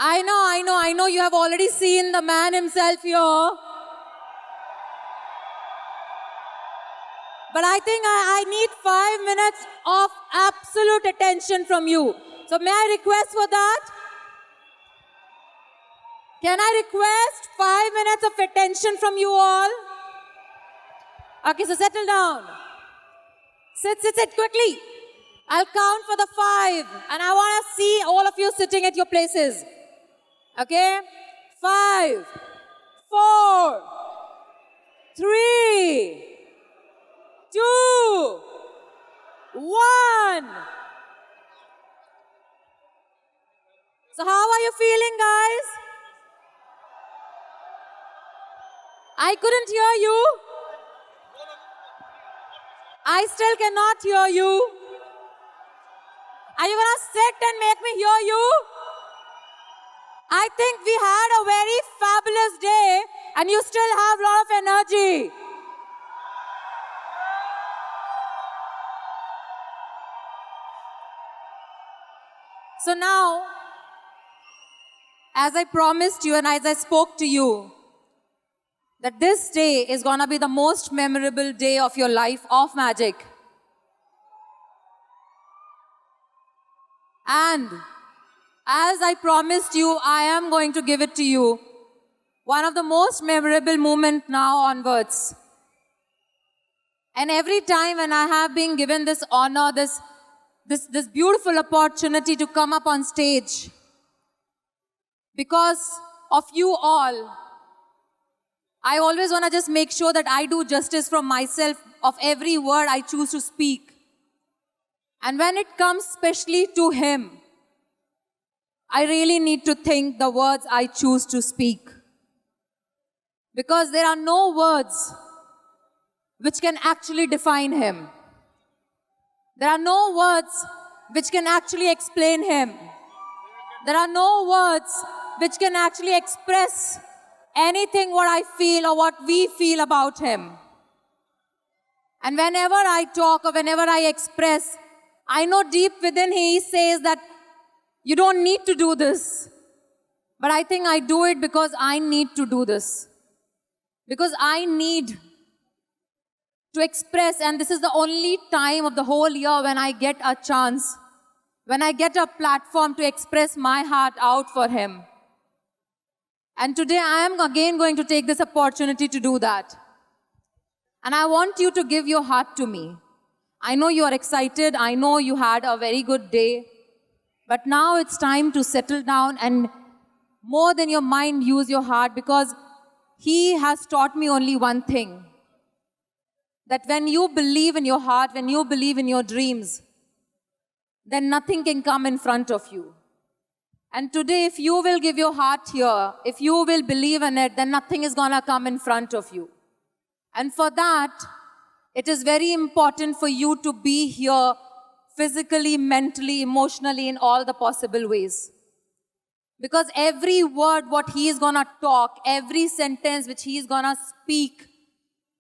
I know you have already seen the man himself here. But I think I need 5 minutes of absolute attention from you. So may I request for that? Can I request 5 minutes of attention from you all? Okay, so settle down. Sit quickly. I'll count for the 5 and I want to see all of you sitting at your places. Okay? 5, 4, 3, 2, 1. So how are you feeling, guys? I couldn't hear you. I still cannot hear you. Are you gonna sit and make me hear you? I think we had a very fabulous day and you still have a lot of energy. So now, as I promised you and as I spoke to you, that this day is gonna be the most memorable day of your life of magic. And as I promised you, I am going to give it to you. One of the most memorable moments now onwards. And every time when I have been given this honor, this beautiful opportunity to come up on stage, because of you all, I always want to just make sure that I do justice from myself of every word I choose to speak. And when it comes especially to him, I really need to think the words I choose to speak. Because there are no words which can actually define him. There are no words which can actually explain him. There are no words which can actually express anything what I feel or what we feel about him. And whenever I talk or whenever I express, I know deep within he says that you don't need to do this. But I think I do it because I need to do this. Because I need to express, and this is the only time of the whole year when I get a chance, when I get a platform to express my heart out for him. And today I am again going to take this opportunity to do that. And I want you to give your heart to me. I know you are excited. I know you had a very good day. But now it's time to settle down and more than your mind, use your heart, because he has taught me only one thing. That when you believe in your heart, when you believe in your dreams, then nothing can come in front of you. And today, if you will give your heart here, if you will believe in it, then nothing is going to come in front of you. And for that, it is very important for you to be here physically, mentally, emotionally, in all the possible ways. Because every word what he is going to talk, every sentence which he is going to speak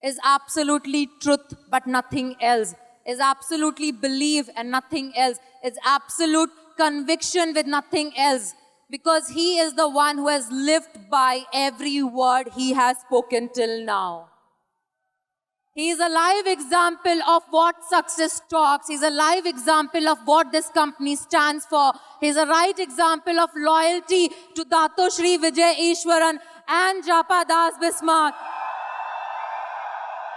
is absolutely truth but nothing else. Is absolutely belief and nothing else. Is absolute conviction with nothing else. Because he is the one who has lived by every word he has spoken till now. He is a live example of what success talks. He's a live example of what this company stands for. He's a right example of loyalty to Dato Shri Vijay Ishwaran and Japa Das Bismarck.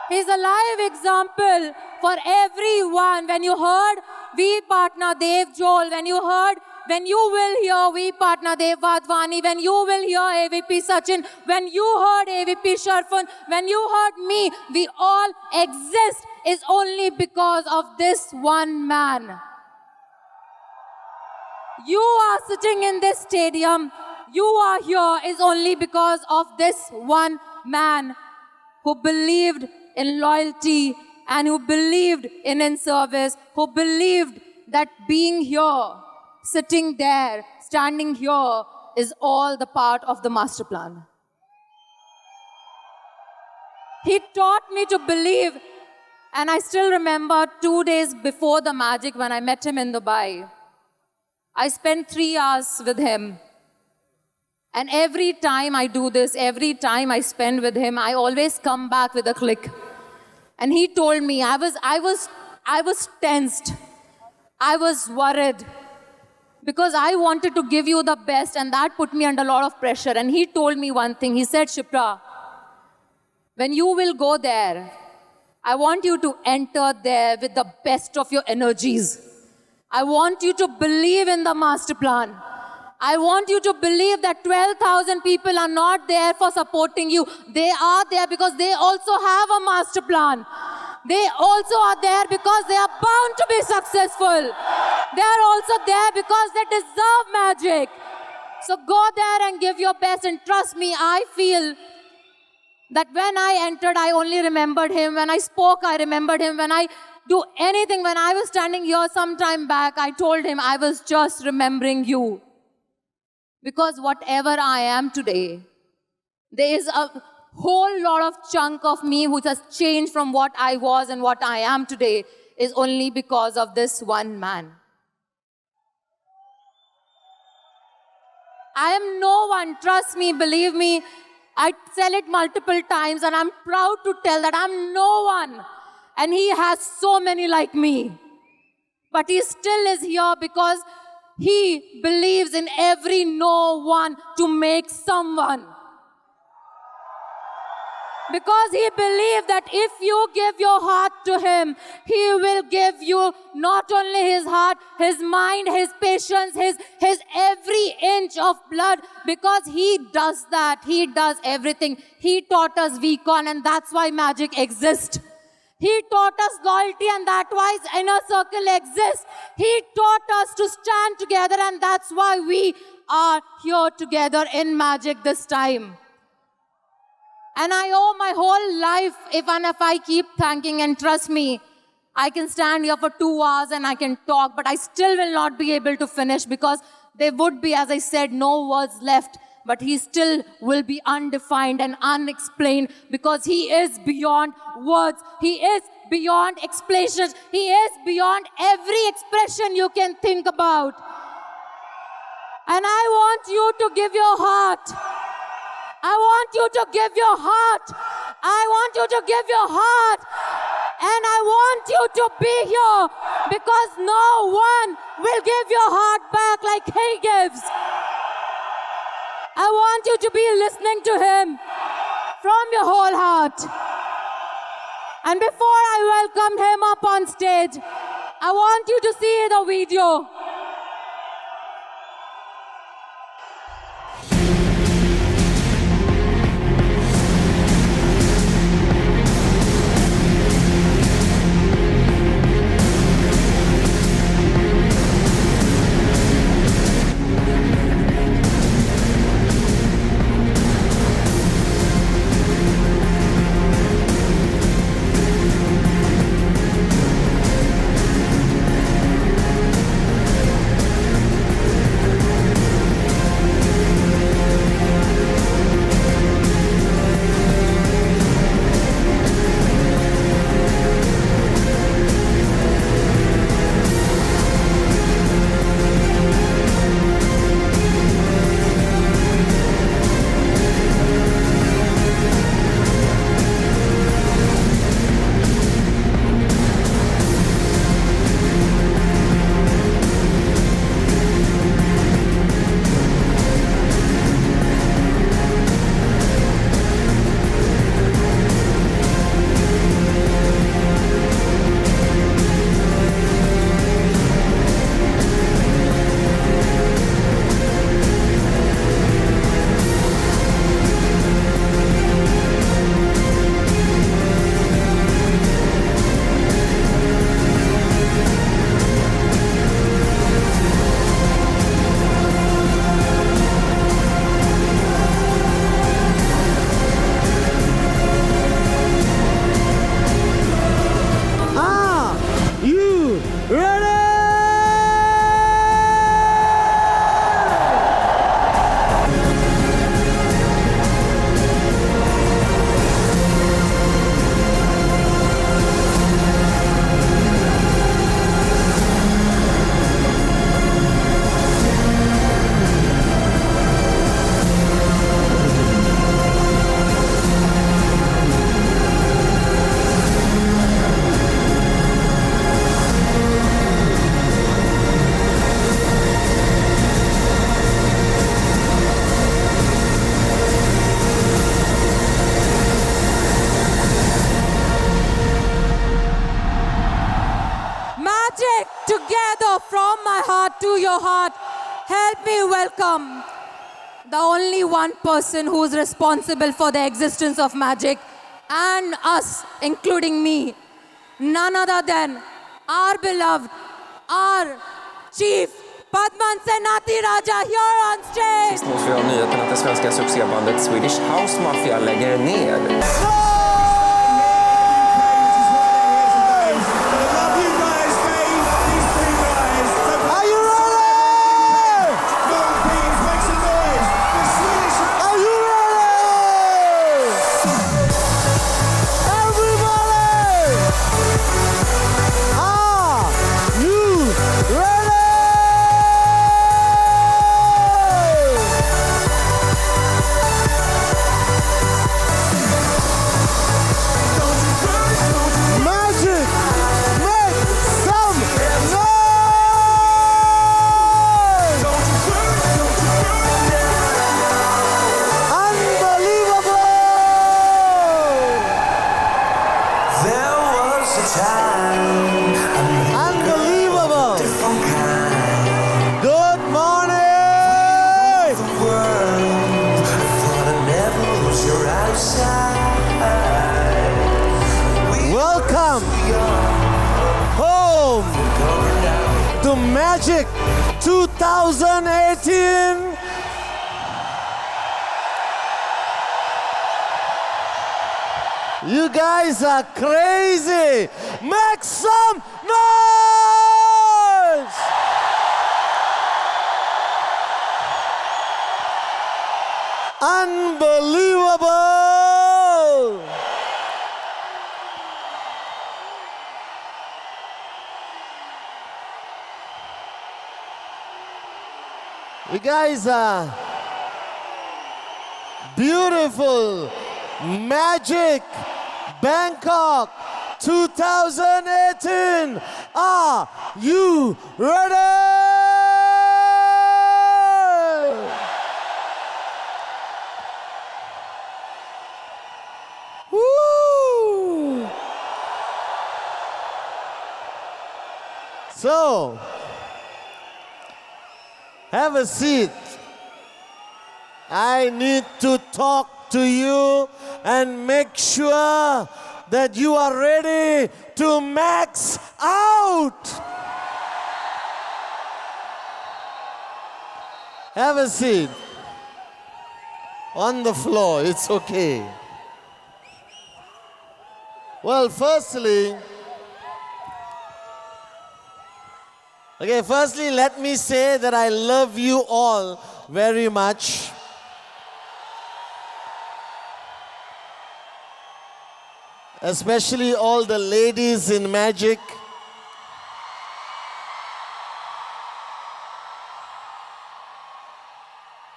He's a live example for everyone. When you heard We Partner Dev Jol, when you will hear We Partner Dev Vadvani, when you will hear AVP Sachin, when you heard AVP Sharfan, when you heard me, we all exist is only because of this one man. You are sitting in this stadium, you are here is only because of this one man who believed in loyalty and who believed in service, who believed that being here, sitting there, standing here is all the part of the master plan. He taught me to believe, and I still remember 2 days before the magic when I met him in Dubai. I spent 3 hours with him. And every time I do this, every time I spend with him, I always come back with a click. And he told me, I was tensed. I was worried. Because I wanted to give you the best, and that put me under a lot of pressure. And he told me one thing. He said, Shipra, when you will go there, I want you to enter there with the best of your energies. I want you to believe in the master plan. I want you to believe that 12,000 people are not there for supporting you. They are there because they also have a master plan. They also are there because they are bound to be successful. They are also there because they deserve magic. So go there and give your best, and trust me, I feel that when I entered, I only remembered him. When I spoke, I remembered him. When I do anything, when I was standing here some time back, I told him I was just remembering you. Because whatever I am today, there is a whole lot of chunk of me which has changed from what I was and what I am today is only because of this one man. I am no one, trust me, believe me. I tell it multiple times and I'm proud to tell that I'm no one. And he has so many like me. But he still is here because he believes in every no one to make someone. Because he believes that if you give your heart to him, he will give you not only his heart, his mind, his patience, his every inch of blood. Because he does that. He does everything. He taught us VCon, and that's why magic exists. He taught us loyalty, and that's why his inner circle exists. He taught us to stand together, and that's why we are here together in magic this time. And I owe my whole life, if I keep thanking, and trust me, I can stand here for 2 hours and I can talk, but I still will not be able to finish because there would be, as I said, no words left. But he still will be undefined and unexplained because he is beyond words. He is beyond explanations. He is beyond every expression you can think about. And I want you to give your heart. I want you to give your heart. I want you to give your heart. And I want you to be here because no one will give your heart back like he gives. I want you to be listening to him from your whole heart. And before I welcome him up on stage, I want you to see the video. your heart, help me welcome the only one person who is responsible for the existence of magic and us, including me. None other than our beloved, our chief, Pathman Senathirajah here on stage. Sist måste vi ha nyheten att det svenska succébandet Swedish House Mafia lägger ner. Unbelievable. Good morning. Welcome home to Magic 2018. You guys are crazy. Make some noise! Unbelievable! You guys are beautiful. Magic Bangkok 2018. Are you ready? Woo! So, have a seat. I need to talk to you and make sure that you are ready to max out. Have a seat. On the floor, it's okay. Well, firstly, let me say that I love you all very much. Especially all the ladies in Magic.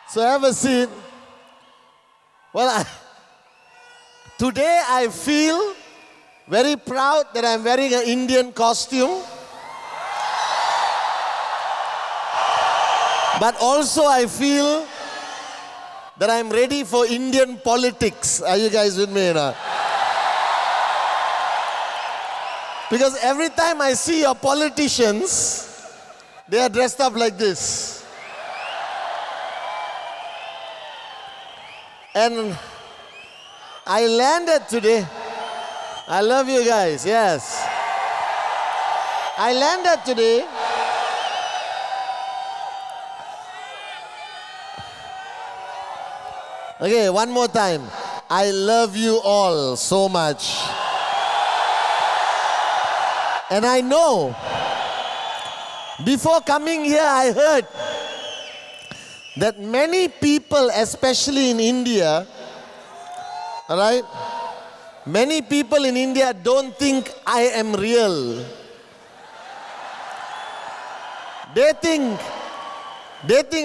So have a seat. Well, today I feel very proud that I'm wearing an Indian costume. But also I feel that I'm ready for Indian politics. Are you guys with me now? Because every time I see your politicians, they are dressed up like this. And I landed today. I love you guys, yes. I landed today. Okay, one more time. I love you all so much. And I know, before coming here, I heard that many people, especially in India, all right, many people in India don't think I am real. They think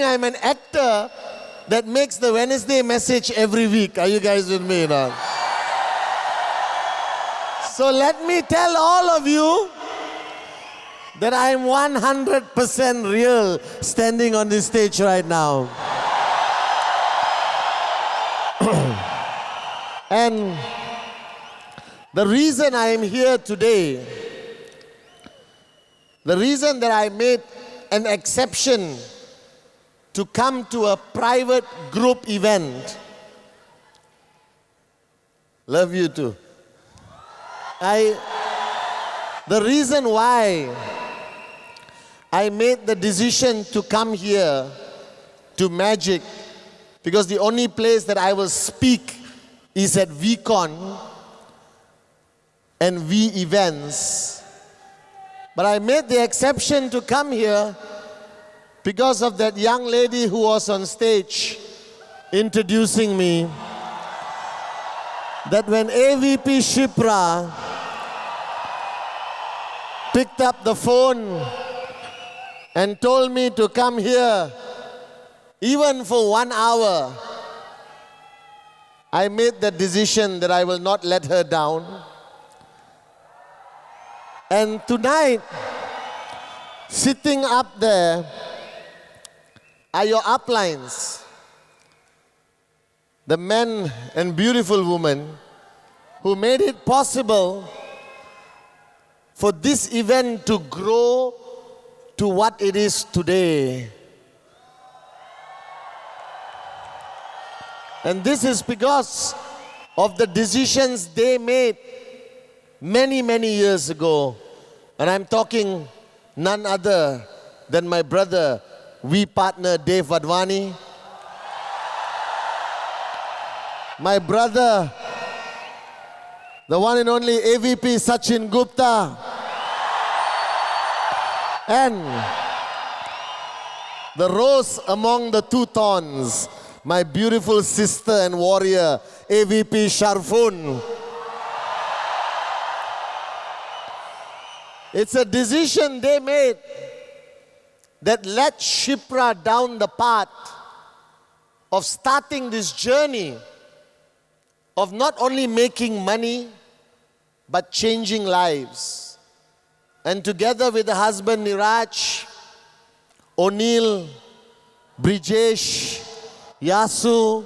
I'm an actor that makes the Wednesday message every week. Are you guys with me now? So let me tell all of you that I am 100% real standing on this stage right now. And the reason I am here today, the reason that I made an exception to come to a private group event. Love you too. The reason why I made the decision to come here to Magic, because the only place that I will speak is at VCon and V events. But I made the exception to come here because of that young lady who was on stage introducing me. That when AVP Shipra picked up the phone and told me to come here, even for 1 hour, I made the decision that I will not let her down. And tonight, sitting up there are your uplines, the men and beautiful women who made it possible for this event to grow to what it is today. And this is because of the decisions they made many, many years ago. And I'm talking none other than my brother, we partner Dave Vadvani, my brother, the one and only AVP Sachin Gupta, and the rose among the two thorns, my beautiful sister and warrior, AVP Sharfun. It's a decision they made that led Shipra down the path of starting this journey of not only making money, but changing lives. And together with the husband Neeraj, O'Neill, Brijesh, Yasu,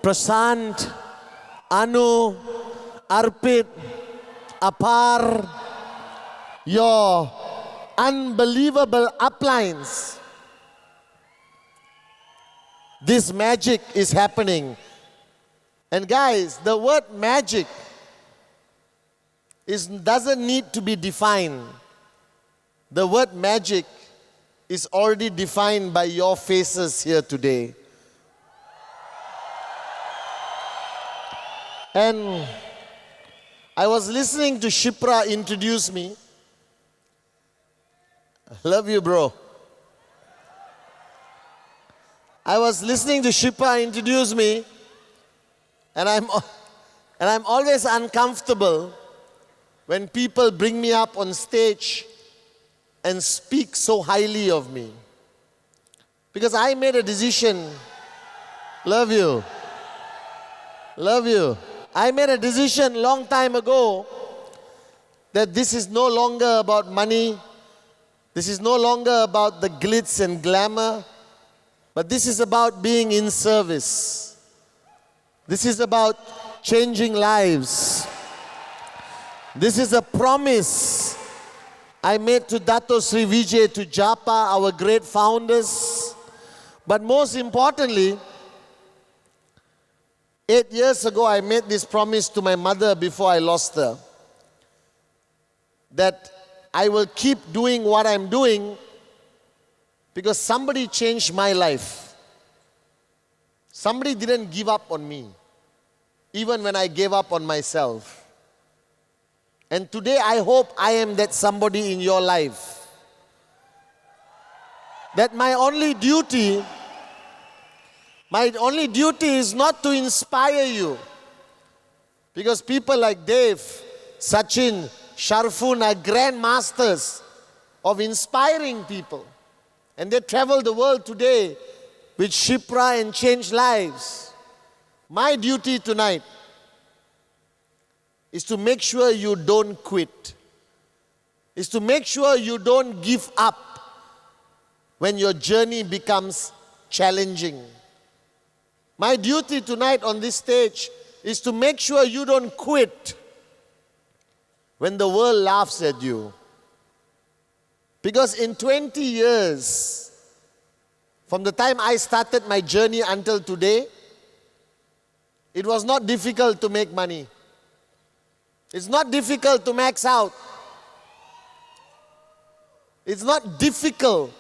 Prasant, Anu, Arpit, Apar, your unbelievable uplines. This magic is happening. And guys, the word magic doesn't need to be defined. The word magic is already defined by your faces here today. And I was listening to Shipra introduce me. Love you, bro. I was listening to Shipra introduce me, and I'm always uncomfortable when people bring me up on stage and speak so highly of me. Because I made a decision. Love you. Love you. I made a decision long time ago that this is no longer about money. This is no longer about the glitz and glamour, but this is about being in service. This is about changing lives. This is a promise I made to Dato Sri Vijay, to Japa, our great founders. But most importantly, 8 years ago, I made this promise to my mother before I lost her, that I will keep doing what I'm doing because somebody changed my life. Somebody didn't give up on me, even when I gave up on myself. And today I hope I am that somebody in your life. That my only duty is not to inspire you. Because people like Dave, Sachin, Sharfun are grandmasters of inspiring people. And they travel the world today with Shipra and change lives. My duty tonight is to make sure you don't quit. Is to make sure you don't give up when your journey becomes challenging. My duty tonight on this stage is to make sure you don't quit when the world laughs at you. Because in 20 years, from the time I started my journey until today, it was not difficult to make money. It's not difficult to max out. It's not difficult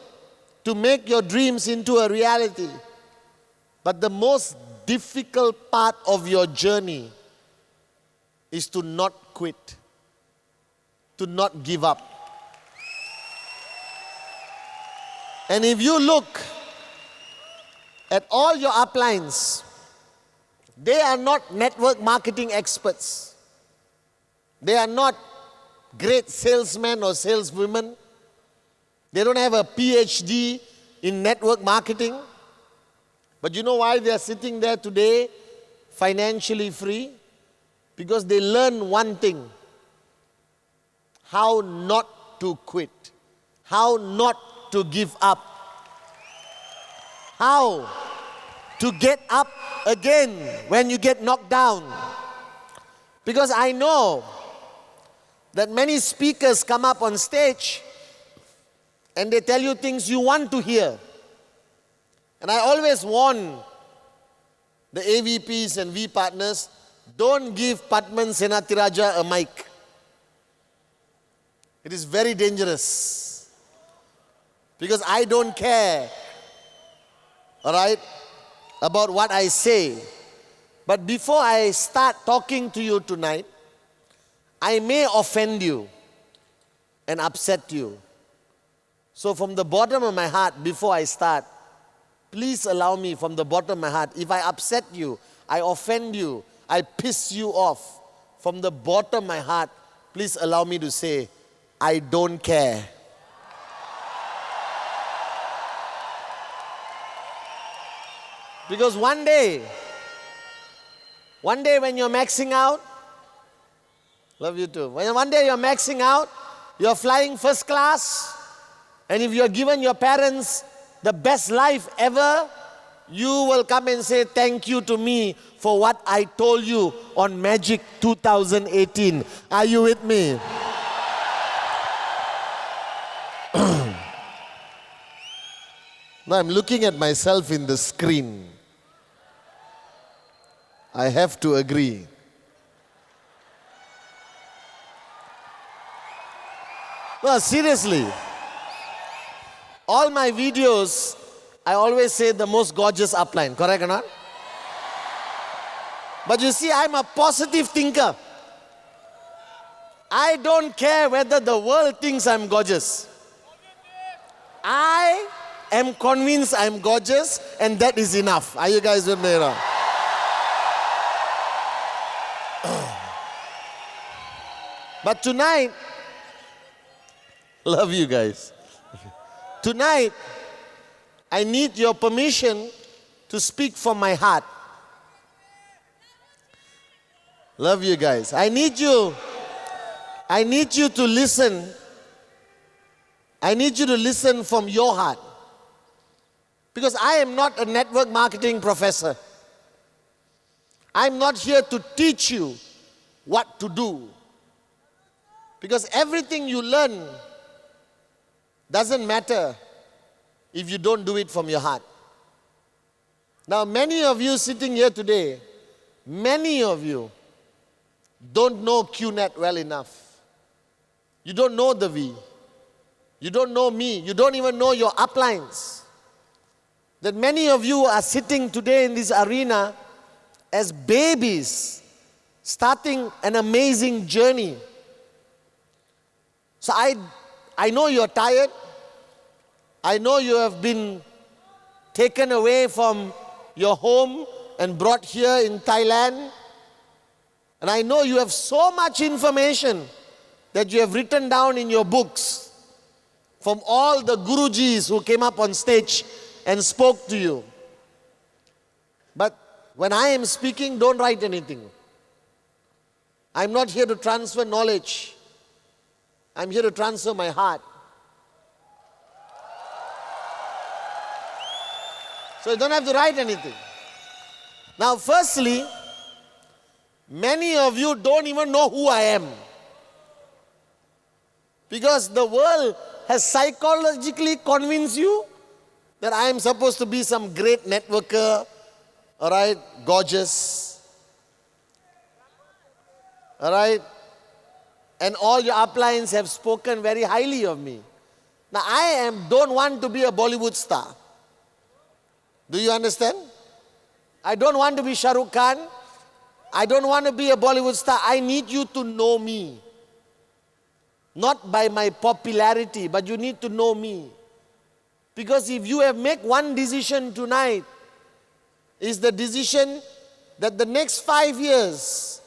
to make your dreams into a reality. But the most difficult part of your journey is to not quit, to not give up. And if you look at all your uplines, they are not network marketing experts. They are not great salesmen or saleswomen. They don't have a PhD in network marketing. But you know why they are sitting there today financially free? Because they learn one thing: how not to quit, how not to give up, how to get up again when you get knocked down. Because I know that many speakers come up on stage and they tell you things you want to hear. And I always warn the AVPs and V partners, don't give Pathman Senathirajah a mic. It is very dangerous. Because I don't care, all right, about what I say. But before I start talking to you tonight, I may offend you and upset you. So from the bottom of my heart, before I start, please allow me from the bottom of my heart, if I upset you, I offend you, I piss you off, from the bottom of my heart, please allow me to say, I don't care. Because one day when you're maxing out, love you too. When one day you're maxing out, you're flying first class, and if you're given your parents the best life ever, you will come and say thank you to me for what I told you on Magic 2018. Are you with me? Now I'm looking at myself in the screen. I have to agree. No, seriously. All my videos, I always say the most gorgeous upline, correct or not? But you see, I'm a positive thinker. I don't care whether the world thinks I'm gorgeous. I am convinced I'm gorgeous, and that is enough. Are you guys with me? But tonight, love you guys. Tonight, I need your permission to speak from my heart. Love you guys. I need you to listen. I need you to listen from your heart. Because I am not a network marketing professor. I'm not here to teach you what to do. Because everything you learn doesn't matter if you don't do it from your heart. Now, many of you sitting here today, many of you don't know QNet well enough. You don't know the V. You don't know me. You don't even know your uplines. That many of you are sitting today in this arena as babies, starting an amazing journey. So I know you're tired. I know you have been taken away from your home and brought here in Thailand. And I know you have so much information that you have written down in your books from all the Gurujis who came up on stage and spoke to you. But when I am speaking, don't write anything. I'm not here to transfer knowledge. I'm here to transfer my heart. So you don't have to write anything. Now, firstly, many of you don't even know who I am. Because the world has psychologically convinced you that I am supposed to be some great networker, all right, gorgeous, all right, and all your uplines have spoken very highly of me. Now don't want to be a Bollywood star. Do you understand? I don't want to be Shah Rukh Khan. I don't want to be a Bollywood star. I need you to know me. Not by my popularity, but you need to know me. Because if you have made one decision tonight, is the decision that the next 5 years,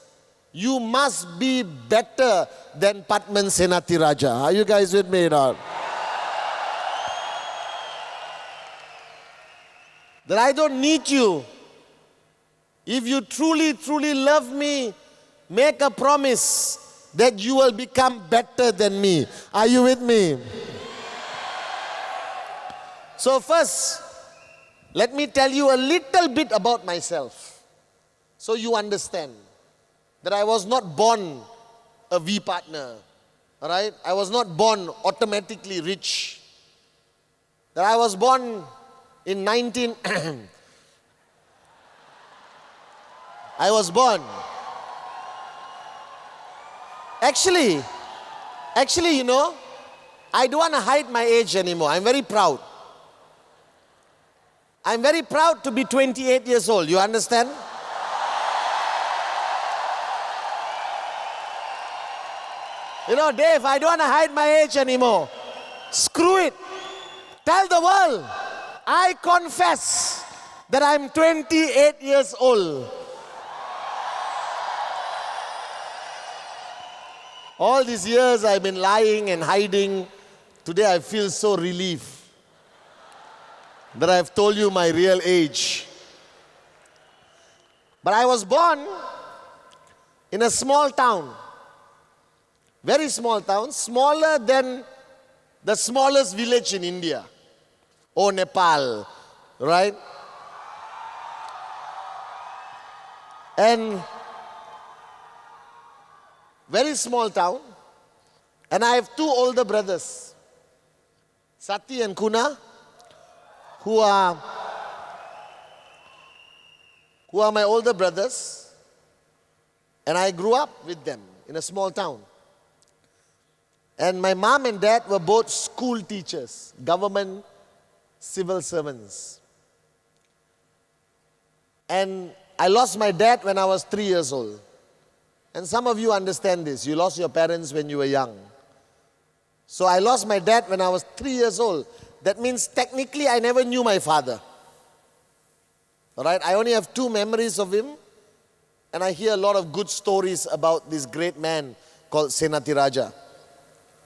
you must be better than Pathman Senathirajah. Are you guys with me or not? That I don't need you. If you truly, truly love me, make a promise that you will become better than me. Are you with me? So first, let me tell you a little bit about myself, so you understand that I was not born a V partner, all right? I was not born automatically rich. That I was born in I was born. Actually, you know, I don't want to hide my age anymore. I'm very proud. I'm very proud to be 28 years old. You understand? You know, Dave, I don't want to hide my age anymore. Screw it. Tell the world, I confess that I'm 28 years old. All these years I've been lying and hiding. Today I feel so relieved that I've told you my real age. But I was born in a small town. Very small town, smaller than the smallest village in India. Or Nepal, right? And very small town. And I have 2 older brothers, Sati and Kuna, who are my older brothers. And I grew up with them in a small town. And my mom and dad were both school teachers, government civil servants. And I lost my dad when I was 3 years old. And some of you understand this. You lost your parents when you were young. So I lost my dad when I was 3 years old. That means technically I never knew my father. All right? I only have 2 memories of him. And I hear a lot of good stories about this great man called Senathirajah.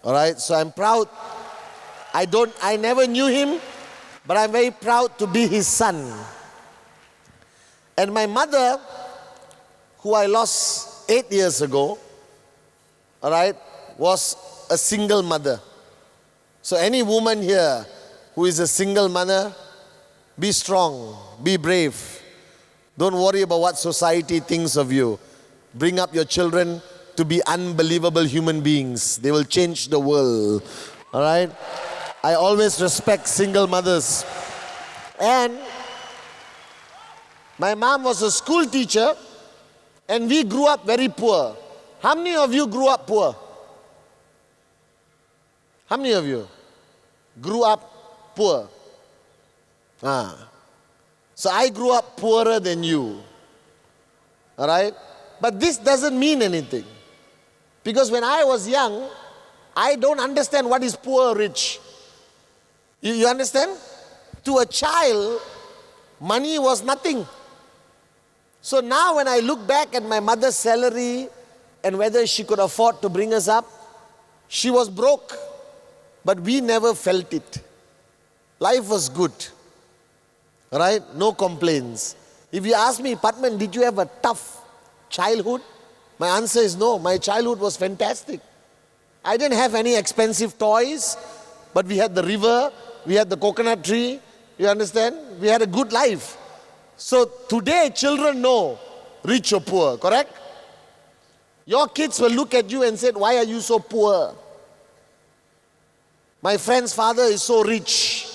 All right? So I'm proud. I never knew him, but I'm very proud to be his son. And my mother, who I lost 8 years ago, all right, was a single mother. So any woman here who is a single mother, be strong, be brave. Don't worry about what society thinks of you. Bring up your children to be unbelievable human beings. They will change the world. All right? I always respect single mothers. And my mom was a school teacher, and we grew up very poor. How many of you grew up poor? How many of you grew up poor? So I grew up poorer than you. All right? But this doesn't mean anything. Because when I was young, I don't understand what is poor or rich. You understand? To a child, money was nothing. So now when I look back at my mother's salary and whether she could afford to bring us up, she was broke. But we never felt it. Life was good. Right? No complaints. If you ask me, Pathman, did you have a tough childhood? My answer is no. My childhood was fantastic. I didn't have any expensive toys, but we had the river, we had the coconut tree, you understand? We had a good life. So today children know rich or poor, correct? Your kids will look at you and say, why are you so poor? My friend's father is so rich.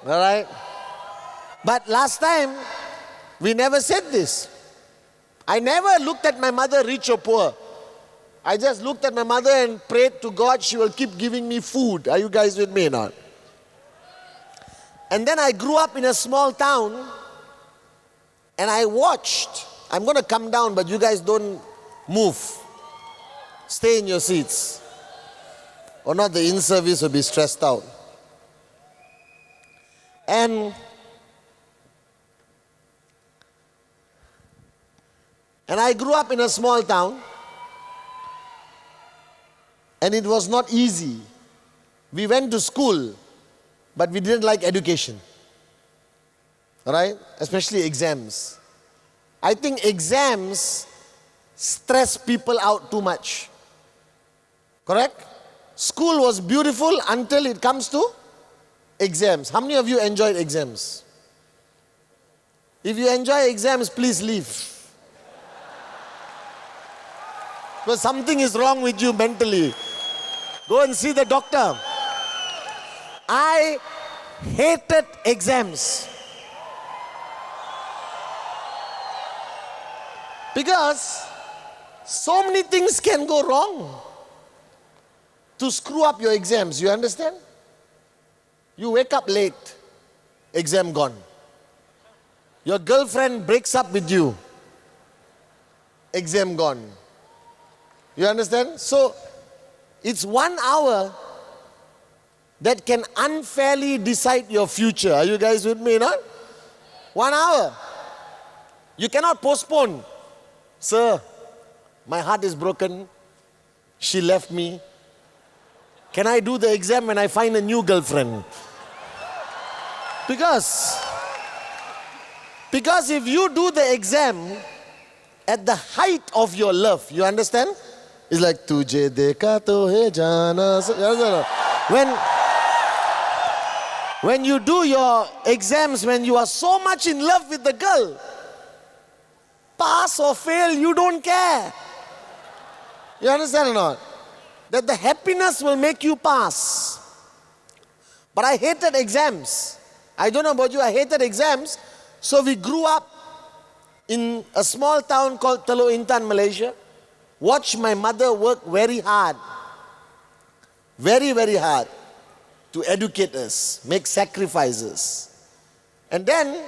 All right? But last time, we never said this. I never looked at my mother rich or poor. I just looked at my mother and prayed to God she will keep giving me food. Are you guys with me or not? And then I grew up in a small town and I watched. I'm going to come down, but you guys don't move. Stay in your seats. Or not, the in-service will be stressed out. And I grew up in a small town. And it was not easy. We went to school, but we didn't like education. Right? Especially exams. I think exams stress people out too much. Correct? School was beautiful until it comes to exams. How many of you enjoyed exams? If you enjoy exams, please leave. Because something is wrong with you mentally. Go and see the doctor. I hated exams. Because so many things can go wrong to screw up your exams. You understand? You wake up late, exam gone. Your girlfriend breaks up with you, exam gone. You understand? So, it's 1 hour that can unfairly decide your future. Are you guys with me, not? 1 hour. You cannot postpone. Sir, my heart is broken. She left me. Can I do the exam when I find a new girlfriend? Because if you do the exam at the height of your love, you understand? It's like, Tujhe dekha to hai jana. When you do your exams, when you are so much in love with the girl, pass or fail, you don't care. You understand or not? That the happiness will make you pass. But I hated exams. I don't know about you, I hated exams. So we grew up in a small town called Teluk Intan, Malaysia. Watch my mother work very hard. Very, very hard to educate us, make sacrifices. And then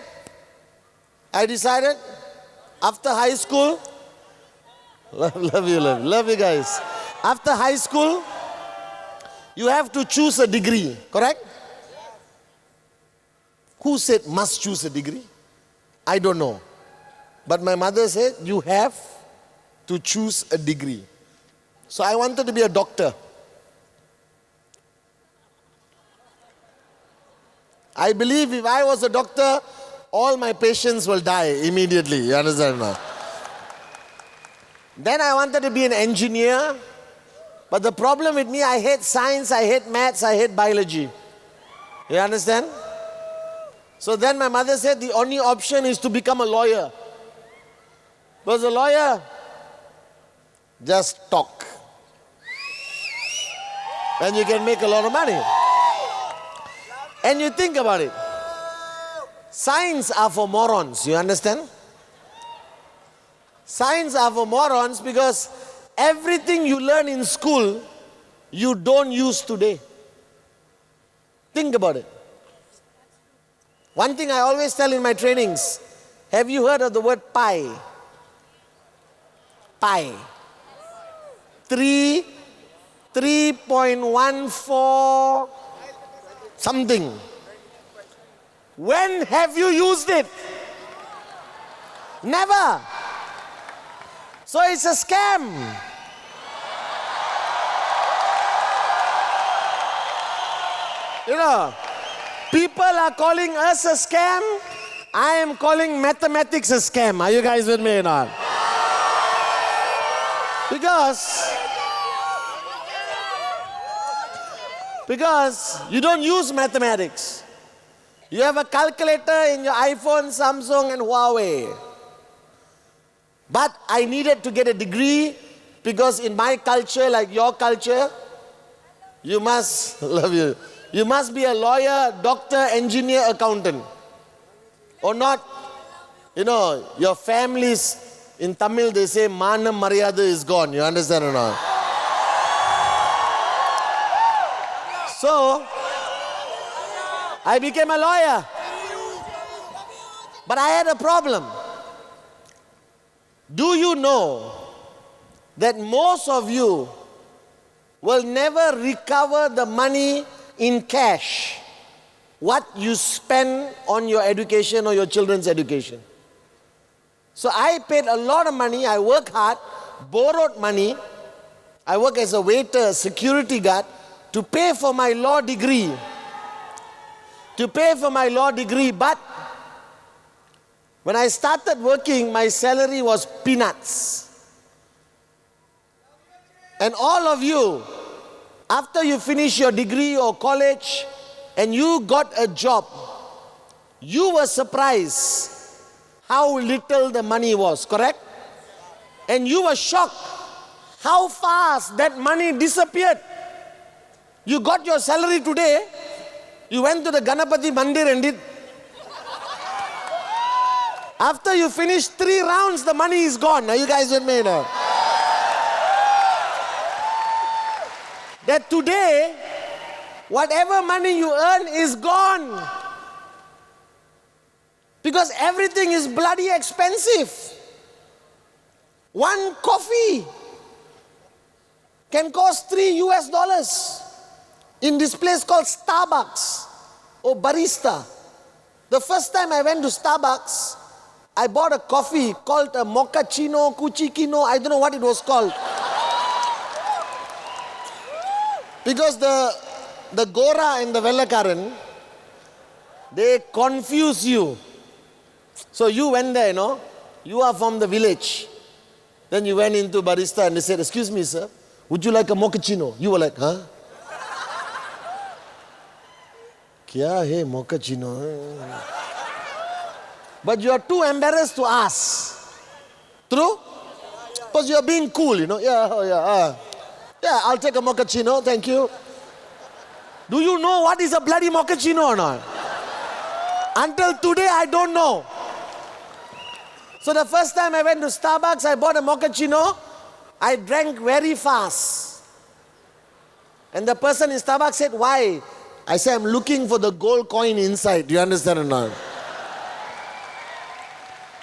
I decided after high school, love you guys. After high school, you have to choose a degree, correct? Who said must choose a degree? I don't know. But my mother said you have to choose a degree. So I wanted to be a doctor. I believe if I was a doctor, all my patients will die immediately. You understand now? Then I wanted to be an engineer. But the problem with me, I hate science, I hate maths, I hate biology. You understand? So then my mother said the only option is to become a lawyer. Because a lawyer, just talk. And you can make a lot of money. And you think about it. Signs are for morons, you understand? Signs are for morons because everything you learn in school, you don't use today. Think about it. One thing I always tell in my trainings, have you heard of the word pi? Pi. 3.14 something. When have you used it? Never. So it's a scam. You know, people are calling us a scam. I am calling mathematics a scam. Are you guys with me or not? Because you don't use mathematics. You have a calculator in your iPhone, Samsung, and Huawei. But I needed to get a degree because in my culture, like your culture, You must love you. You must be a lawyer, doctor, engineer, accountant. Or not. You know, your families, in Tamil they say, Manam Maryada is gone. You understand or not? So, I became a lawyer. But I had a problem. Do you know that most of you will never recover the money in cash what you spend on your education or your children's education? So I paid a lot of money, I work hard, borrowed money, I work as a waiter, security guard, to pay for my law degree. But when I started working, my salary was peanuts. And all of you, after you finish your degree or college and you got a job, you were surprised how little the money was, correct? And you were shocked how fast that money disappeared. You got your salary today, you went to the Ganapati Mandir and did. After you finish 3 rounds, the money is gone. Now you guys with me now. That today, whatever money you earn is gone. Because everything is bloody expensive. One coffee can cost $3 in this place called Starbucks or Barista. The first time I went to Starbucks, I bought a coffee called a mochaccino, cucicino, I don't know what it was called. Because the Gora and the Vellakaran, they confuse you. So you went there, you are from the village. Then you went into Barista and they said, excuse me sir, would you like a mochaccino? You were like, huh? Kya hai mochaccino? But you are too embarrassed to ask. True? Because you are being cool, Yeah, I'll take a mochaccino, thank you. Do you know what is a bloody mochaccino or not? Until today, I don't know. So the first time I went to Starbucks, I bought a mochaccino. I drank very fast. And the person in Starbucks said, why? I said, I'm looking for the gold coin inside. Do you understand or not?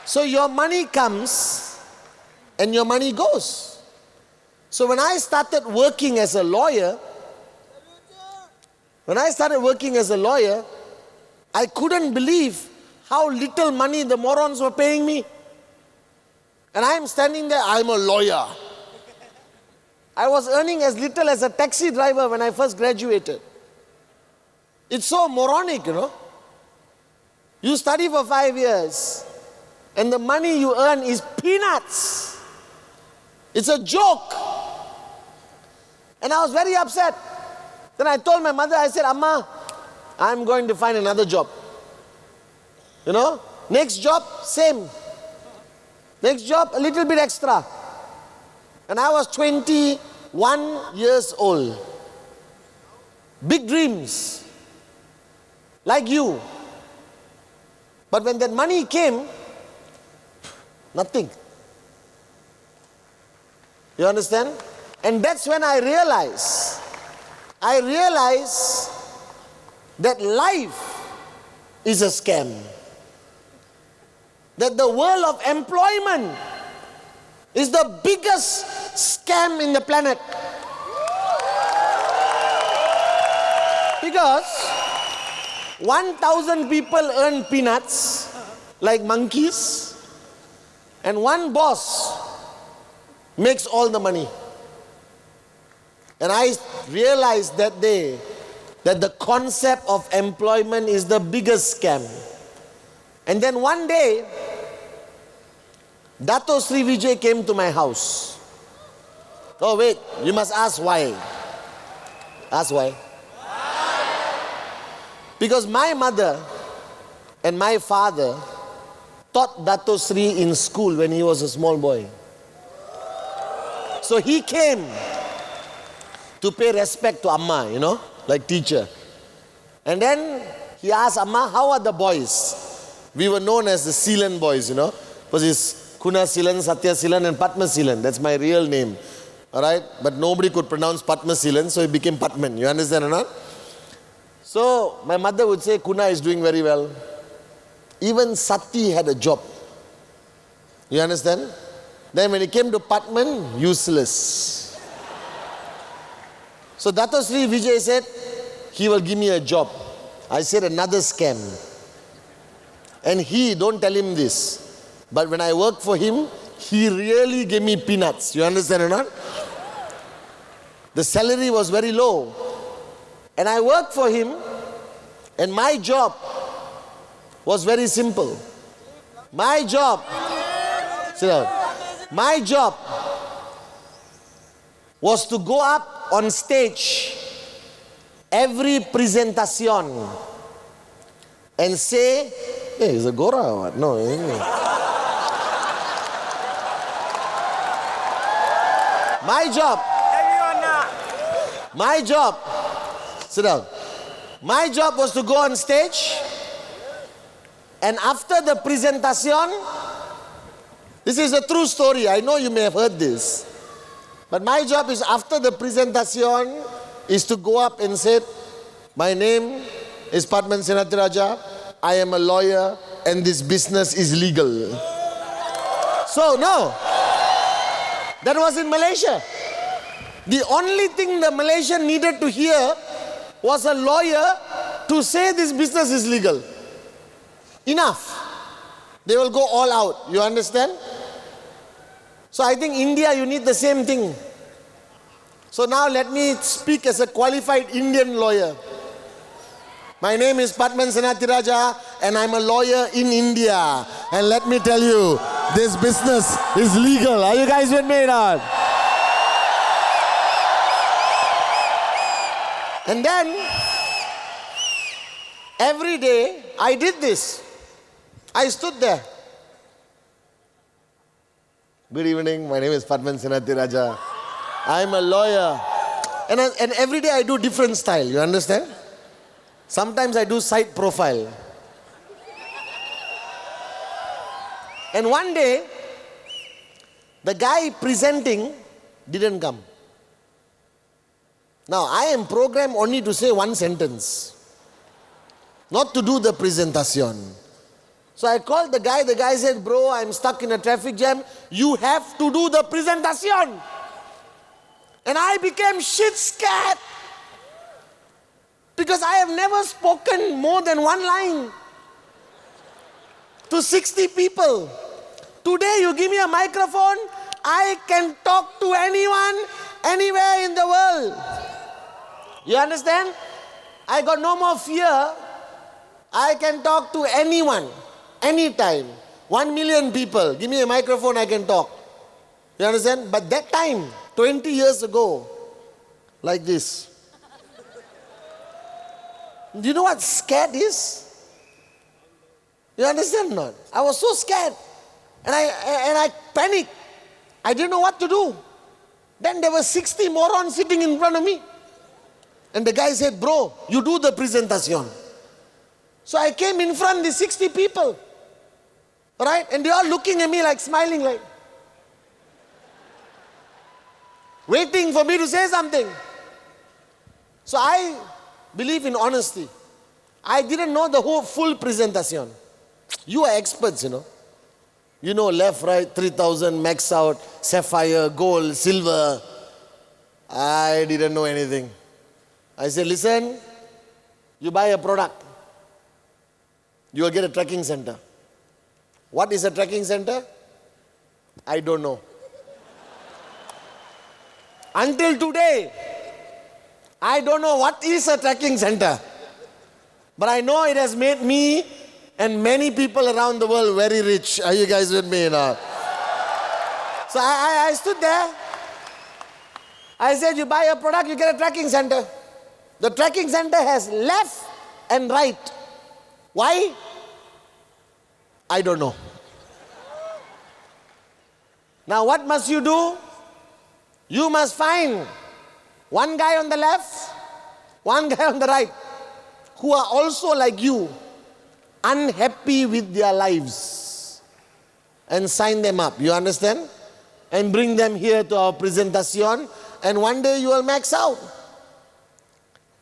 So your money comes and your money goes. So when I started working as a lawyer, I couldn't believe how little money the morons were paying me. And I'm standing there, I'm a lawyer. I was earning as little as a taxi driver when I first graduated. It's so moronic, You study for 5 years, and the money you earn is peanuts. It's a joke. And I was very upset. Then I told my mother, I said, Amma, I'm going to find another job. Next job, same. Next job, a little bit extra. And I was 21 years old. Big dreams. Like you. But when that money came, nothing. You understand? And that's when I realized that life is a scam. That the world of employment is the biggest scam in the planet. Because 1,000 people earn peanuts like monkeys, and one boss makes all the money. And I realized that day that the concept of employment is the biggest scam. And then one day, Dato Sri Vijay came to my house. Oh wait, you must ask why. Ask why. Because my mother and my father taught Dato Sri in school when he was a small boy. So he came to pay respect to Amma, like teacher. And then he asked Amma, how are the boys? We were known as the Sealan boys, Because it's Kuna Sealan, Satya Sealan and Pathman Sealan. That's my real name. Alright? But nobody could pronounce Pathman Sealan, so it became Pathman. You understand or not? So my mother would say, Kuna is doing very well. Even Sati had a job. You understand? Then when it came to Pathman, useless. So Dato Sri Vijay said, he will give me a job. I said, another scam. And don't tell him this. But when I worked for him, he really gave me peanuts. You understand or not? The salary was very low. And I worked for him, and my job was very simple. My job, sit down. My job was to go up on stage every presentation and say, hey, is a Gora or what? No. My job, sit down. My job was to go on stage, and after the presentation, this is a true story. I know you may have heard this. But my job is after the presentation is to go up and say, my name is Pathman Senathirajah. I am a lawyer and this business is legal. So no, that was in Malaysia. The only thing the Malaysian needed to hear was a lawyer to say this business is legal. Enough. They will go all out. You understand? So I think India, you need the same thing. So now let me speak as a qualified Indian lawyer. My name is Pathman Senathirajah and I'm a lawyer in India. And let me tell you, this business is legal. Are you guys with me or not? And then, every day, I did this. I stood there. Good evening, my name is Pathman Senathirajah. I'm a lawyer. And every day I do different style, you understand? Sometimes I do side profile. And one day, the guy presenting didn't come. Now, I am programmed only to say one sentence, not to do the presentation. So I called the guy said, bro, I'm stuck in a traffic jam, you have to do the presentation. And I became shit scared. Because I have never spoken more than one line to 60 people. Today you give me a microphone, I can talk to anyone, anywhere in the world. You understand? I got no more fear. I can talk to anyone, anytime. 1 million people. Give me a microphone, I can talk. You understand? But that time, 20 years ago, like this. Do you know what scared is? You understand or not? I was so scared. And I panicked. I didn't know what to do. Then there were 60 morons sitting in front of me. And the guy said, bro, you do the presentation. So I came in front of the 60 people. Right? And they all looking at me like smiling like. Waiting for me to say something. So I believe in honesty. I didn't know the whole full presentation. You are experts, you know. You know left, right, 3,000, max out, sapphire, gold, silver. I didn't know anything. I said, listen, you buy a product. You will get a trekking center. What is a trekking center? I don't know. Until today, I don't know what is a trekking center. But I know it has made me and many people around the world very rich. Are you guys with me now? So I stood there. I said, you buy a product, you get a trekking center. The trekking center has left and right. Why? I don't know. Now what must you do? You must find One guy on the left, one guy on the right, who are also like you, unhappy with their lives. And sign them up, you understand? And bring them here to our presentation, and one day you will max out.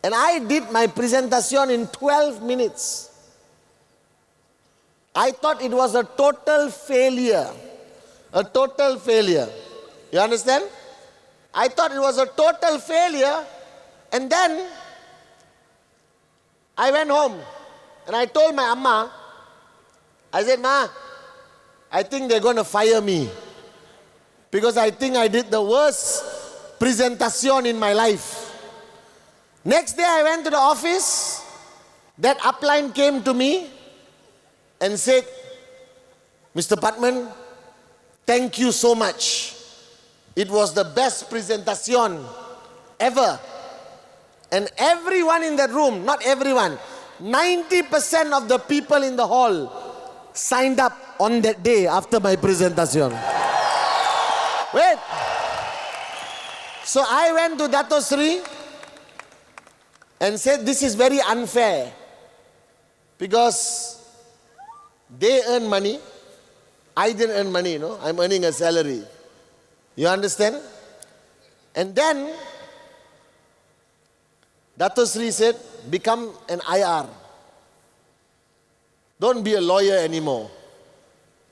And I did my presentation in 12 minutes. I thought it was a total failure. A total failure. You understand? I thought it was a total failure. And then I went home and I told my Amma, I said, Ma, I think they're going to fire me. Because I think I did the worst presentation in my life. Next day I went to the office. That upline came to me and said, Mr. Pathman, thank you so much. It was the best presentation ever. And everyone in that room, not everyone, 90% of the people in the hall signed up on that day after my presentation. Wait. So I went to Dato Sri and said, this is very unfair because they earn money, I didn't earn money, I'm earning a salary. You understand? And then Dato Sri said, become an IR. Don't be a lawyer anymore.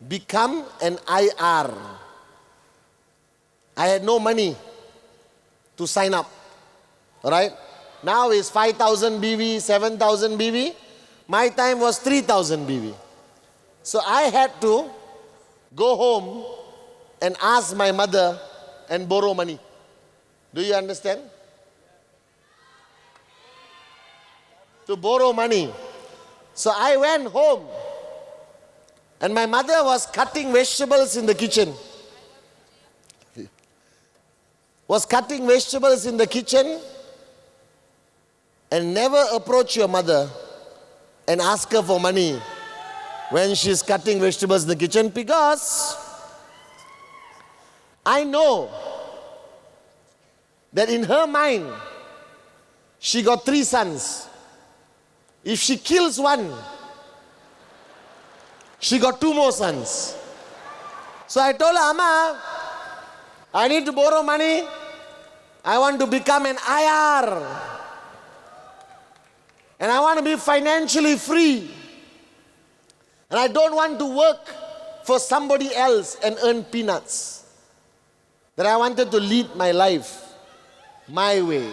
Become an IR. I had no money to sign up. Alright? Now it's 5,000 BV, 7,000 BV. My time was 3,000 BV. So I had to go home and ask my mother and borrow money. Do you understand? To borrow money. So I went home and my mother was cutting vegetables in the kitchen. Was cutting vegetables in the kitchen. And never approach your mother and ask her for money when she's cutting vegetables in the kitchen, because I know that in her mind she got 3 sons. If she kills one, she got 2 more sons. So I told her, Amma, I need to borrow money. I want to become an IR. And I want to be financially free. And I don't want to work for somebody else and earn peanuts. That I wanted to lead my life my way.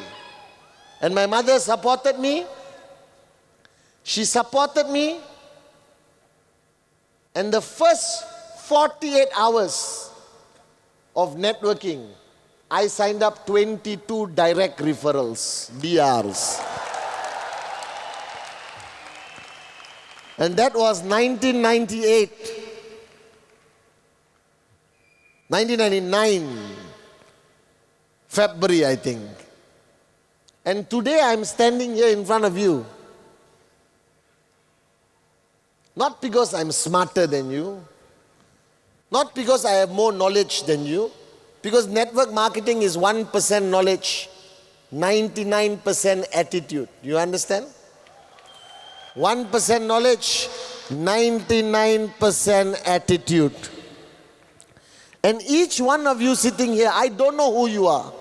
And my mother supported me. She supported me. And the first 48 hours of networking, I signed up 22 direct referrals, DRs. And that was 1998. 1999, February, I think. And today I'm standing here in front of you. Not because I'm smarter than you. Not because I have more knowledge than you. Because network marketing is 1% knowledge, 99% attitude. You understand? 1% knowledge, 99% attitude. And each one of you sitting here, I don't know who you are.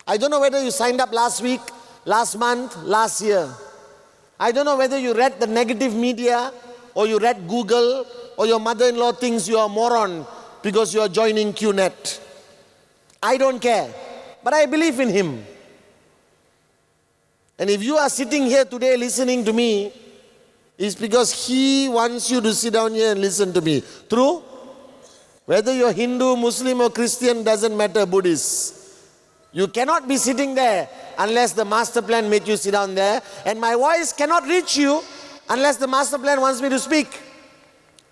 I don't know whether you signed up last week, last month, last year. I don't know whether you read the negative media or you read Google or your mother-in-law thinks you are a moron because you are joining QNet. I don't care. But I believe in him. And if you are sitting here today listening to me, it's because he wants you to sit down here and listen to me. True? Whether you're Hindu, Muslim or Christian, doesn't matter, Buddhist. You cannot be sitting there unless the master plan made you sit down there. And my voice cannot reach you unless the master plan wants me to speak.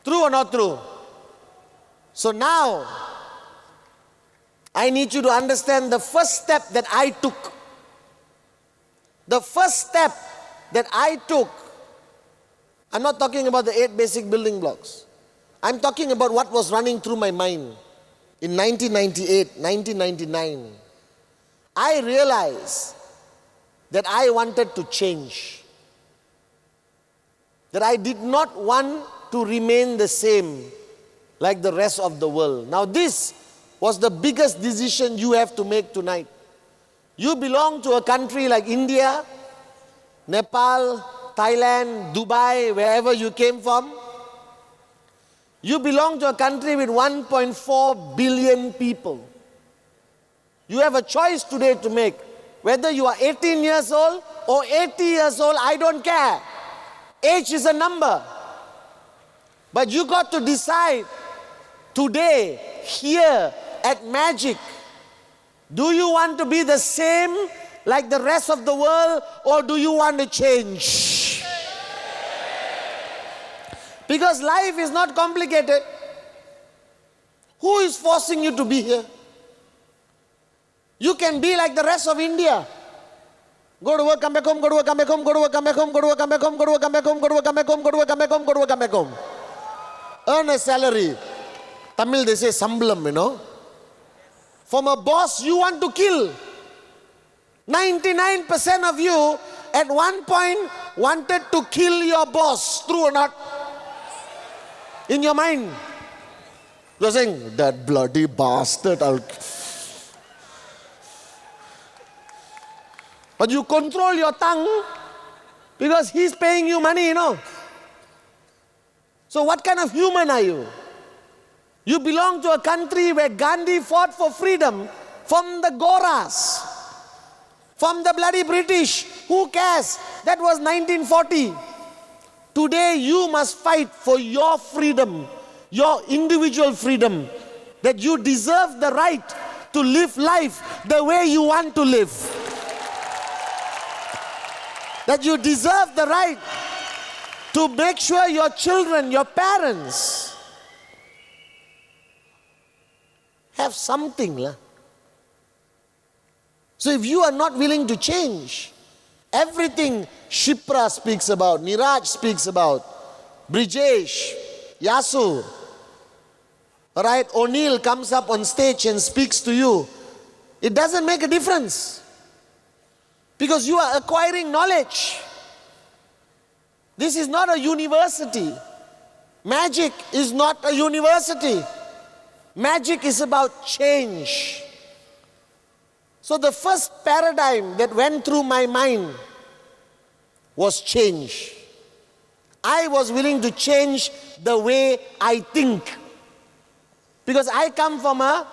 True or not true? So now, I need you to understand the first step that I took. The first step that I took, I'm not talking about the 8 basic building blocks. I'm talking about what was running through my mind in 1998, 1999. I realized that I wanted to change. That I did not want to remain the same like the rest of the world. Now this was the biggest decision you have to make tonight. You belong to a country like India, Nepal, Thailand, Dubai, wherever you came from. You belong to a country with 1.4 billion people. You have a choice today to make. Whether you are 18 years old or 80 years old, I don't care. Age is a number. But you got to decide today, here at Magic, do you want to be the same like the rest of the world, or do you want to change? Because life is not complicated. Who is forcing you to be here? You can be like the rest of India. Go to work, come back home, go to work, come back home, go to work, come back home, go to work, come back home, go to work, come back home, go to work, come back home, go to work, come back home, go to work, come back home. Earn a salary. Tamil they say sambalam, you know. From a boss you want to kill. 99% of you at one point wanted to kill your boss. True or not? In your mind. You're saying, that bloody bastard. But you control your tongue because he's paying you money, you know. So what kind of human are you? You belong to a country where Gandhi fought for freedom from the Goras, from the bloody British. Who cares? That was 1940. Today you must fight for your freedom, your individual freedom, that you deserve the right to live life the way you want to live. That you deserve the right to make sure your children, your parents have something. So if you are not willing to change, everything Shipra speaks about, Neeraj speaks about, Brijesh, Yasu, right? O'Neill comes up on stage and speaks to you. It doesn't make a difference. Because you are acquiring knowledge. This is not a university. Magic is not a university. Magic is about change. So the first paradigm that went through my mind was change. I was willing to change the way I think. Because I come from a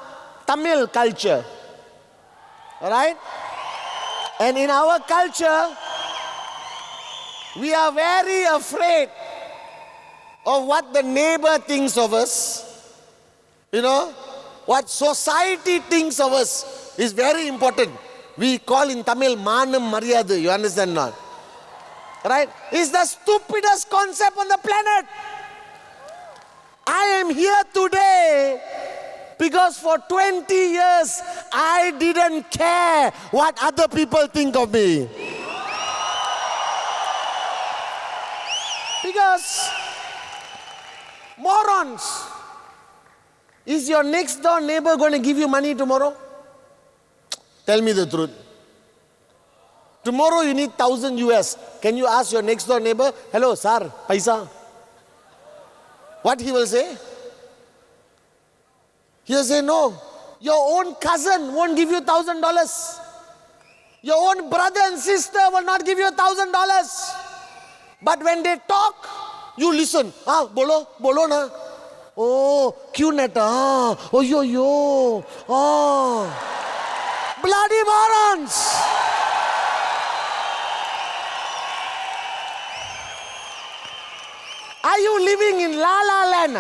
Tamil culture. Alright? And in our culture, we are very afraid of what the neighbor thinks of us. You know, what society thinks of us is very important. We call in Tamil, Manam Maryada, you understand not? Right? It's the stupidest concept on the planet. I am here today because for 20 years, I didn't care what other people think of me. Because, morons, is your next door neighbor going to give you money tomorrow? Tell me the truth. Tomorrow you need 1,000 US. Can you ask your next door neighbor, hello, sir, paisa? What he will say? He'll say, no. Your own cousin won't give you $1,000. Your own brother and sister will not give you $1,000. But when they talk, you listen. Ah, bolo na. Oh, क्यों नेटा? Oh, yo. Oh, bloody morons! Are you living in La La Land?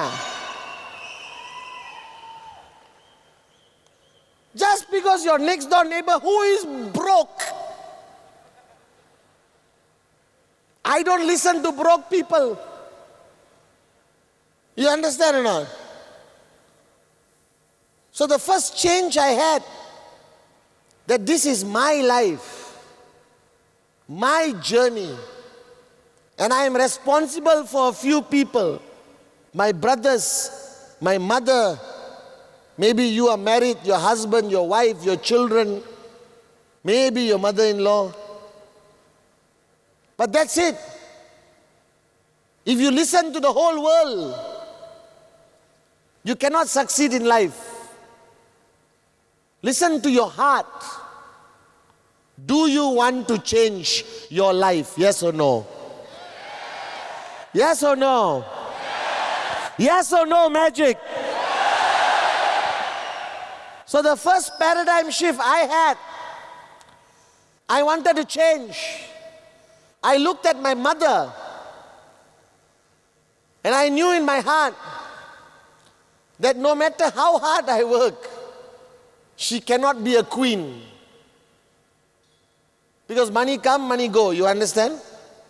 Just because your next door neighbor who is broke. I don't listen to broke people. You understand or not? So the first change I had, that this is my life, my journey, and I am responsible for a few people, my brothers, my mother, maybe you are married, your husband, your wife, your children, maybe your mother-in-law. But that's it. If you listen to the whole world, you cannot succeed in life. Listen to your heart. Do you want to change your life? Yes or no? Yes or no? Yes or no, magic? So the first paradigm shift I had, I wanted to change. I looked at my mother and I knew in my heart that no matter how hard I work, she cannot be a queen. Because money come, money go, you understand?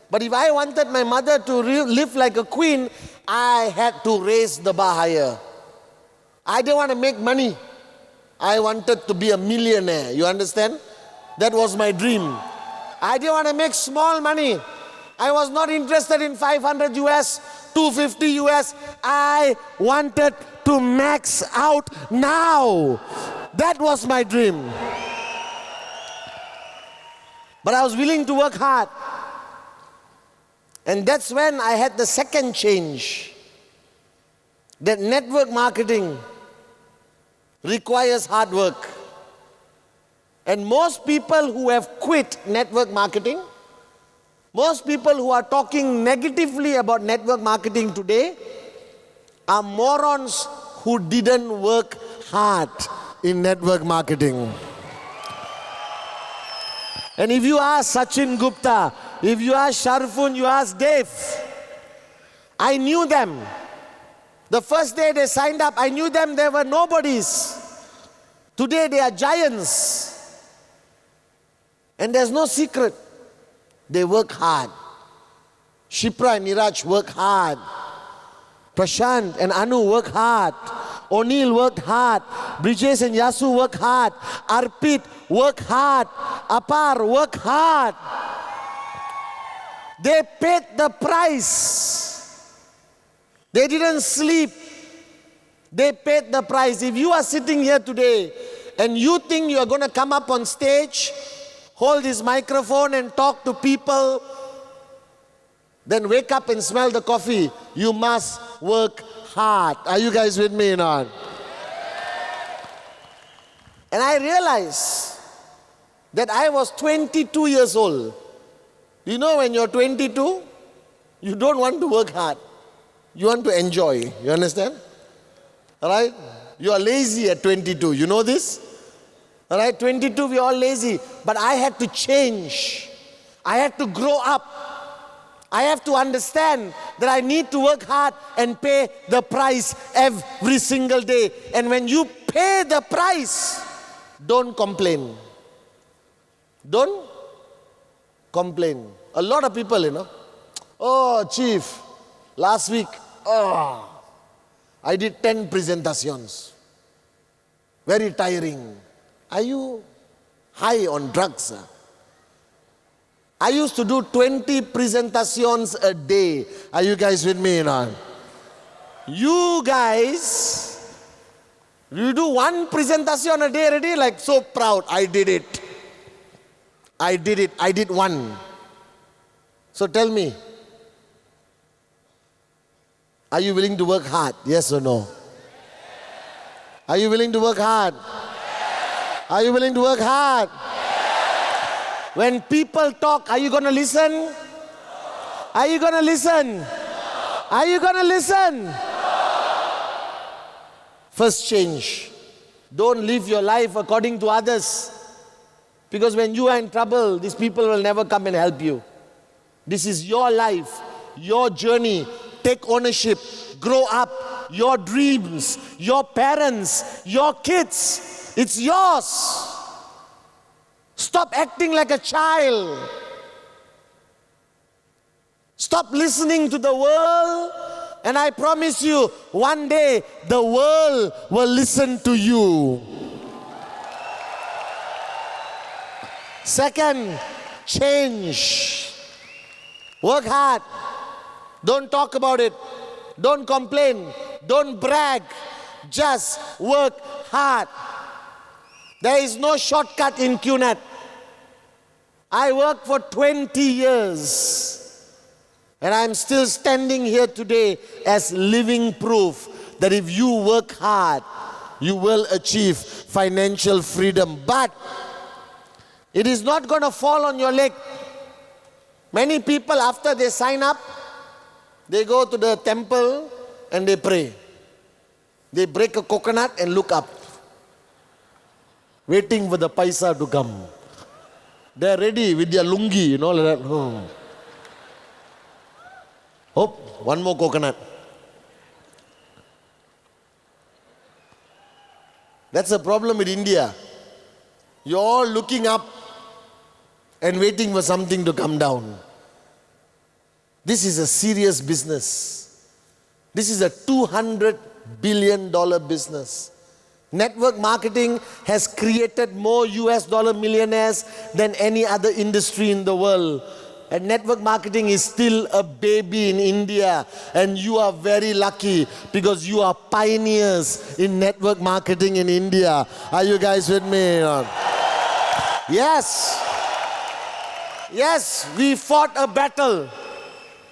But if I wanted my mother to live like a queen, I had to raise the bar higher. I didn't want to make money. I wanted to be a millionaire, you understand? That was my dream. I didn't want to make small money. I was not interested in 500 US, 250 US. I wanted to max out now. That was my dream. But I was willing to work hard. And that's when I had the second change. That network marketing requires hard work. And most people who have quit network marketing, most people who are talking negatively about network marketing today are morons who didn't work hard in network marketing. And if you ask Sachin Gupta, if you ask Sharfun, you ask Dave, I knew them. The first day they signed up, I knew them, they were nobodies. Today they are giants. And there's no secret. They work hard. Shipra Neeraj work hard. Prashant and Anu work hard. O'Neill worked hard. Brijesh and Yasu work hard. Arpit work hard. Apar work hard. They paid the price. They didn't sleep. They paid the price. If you are sitting here today and you think you are going to come up on stage, hold this microphone and talk to people, then wake up and smell the coffee. You must work hard. Are you guys with me or not? And I realized that I was 22 years old. You know, when you're 22, you don't want to work hard. You want to enjoy. You understand? All right? You are lazy at 22. You know this? All right? 22, we are all lazy. But I had to change. I had to grow up. I have to understand that I need to work hard and pay the price every single day. And when you pay the price, don't complain. Don't complain. A lot of people, you know, oh, chief, last week, I did 10 presentations. Very tiring. Are you high on drugs? I used to do 20 presentations a day. Are you guys with me or not? You guys, you do one presentation a day already, like so proud. I did it. I did it. I did one. So tell me, are you willing to work hard? Yes or no? Are you willing to work hard? Are you willing to work hard? When people talk, are you going to listen? Are you going to listen? Are you going to listen? First change. Don't live your life according to others. Because when you are in trouble, these people will never come and help you. This is your life, your journey. Take ownership. Grow up. Your dreams, your parents, your kids. It's yours. Stop acting like a child. Stop listening to the world. And I promise you, one day the world will listen to you. Second, change. Work hard. Don't talk about it. Don't complain. Don't brag. Just work hard. There is no shortcut in QNet. I worked for 20 years. And I'm still standing here today as living proof that if you work hard, you will achieve financial freedom. But it is not going to fall on your leg. Many people, after they sign up, they go to the temple and they pray. They break a coconut and look up, waiting for the paisa to come. They're ready with their lungi, like that. Oh, one more coconut. That's a problem with India. You're all looking up and waiting for something to come down. This is a serious business. This is a $200 billion business. Network marketing has created more US dollar millionaires than any other industry in the world. And network marketing is still a baby in India. And you are very lucky because you are pioneers in network marketing in India. Are you guys with me? Yes. Yes, we fought a battle.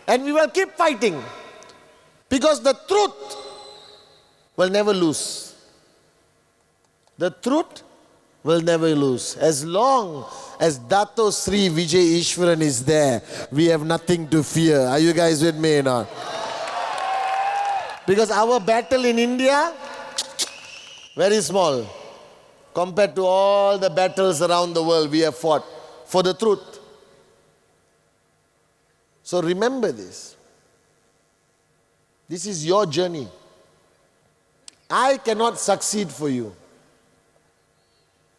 And we will keep fighting. Because the truth will never lose. The truth will never lose. As long as Dato Sri Vijay Ishwaran is there, we have nothing to fear. Are you guys with me or not? Because our battle in India, very small, compared to all the battles around the world we have fought for the truth. So remember this. This is your journey. I cannot succeed for you.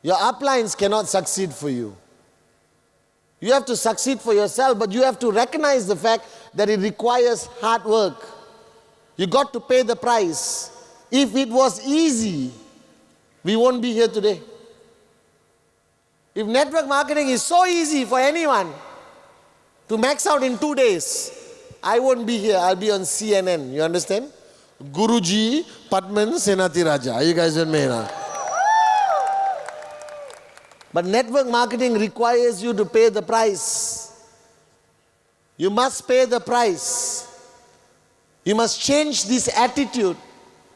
Your uplines cannot succeed for you. You have to succeed for yourself, but you have to recognize the fact that it requires hard work. You got to pay the price. If it was easy, we won't be here today. If network marketing is so easy for anyone to max out in 2 days, I won't be here. I'll be on CNN. You understand? Guruji Pathman Senathirajah. Are you guys with me now? But network marketing requires you to pay the price. You must pay the price. You must change this attitude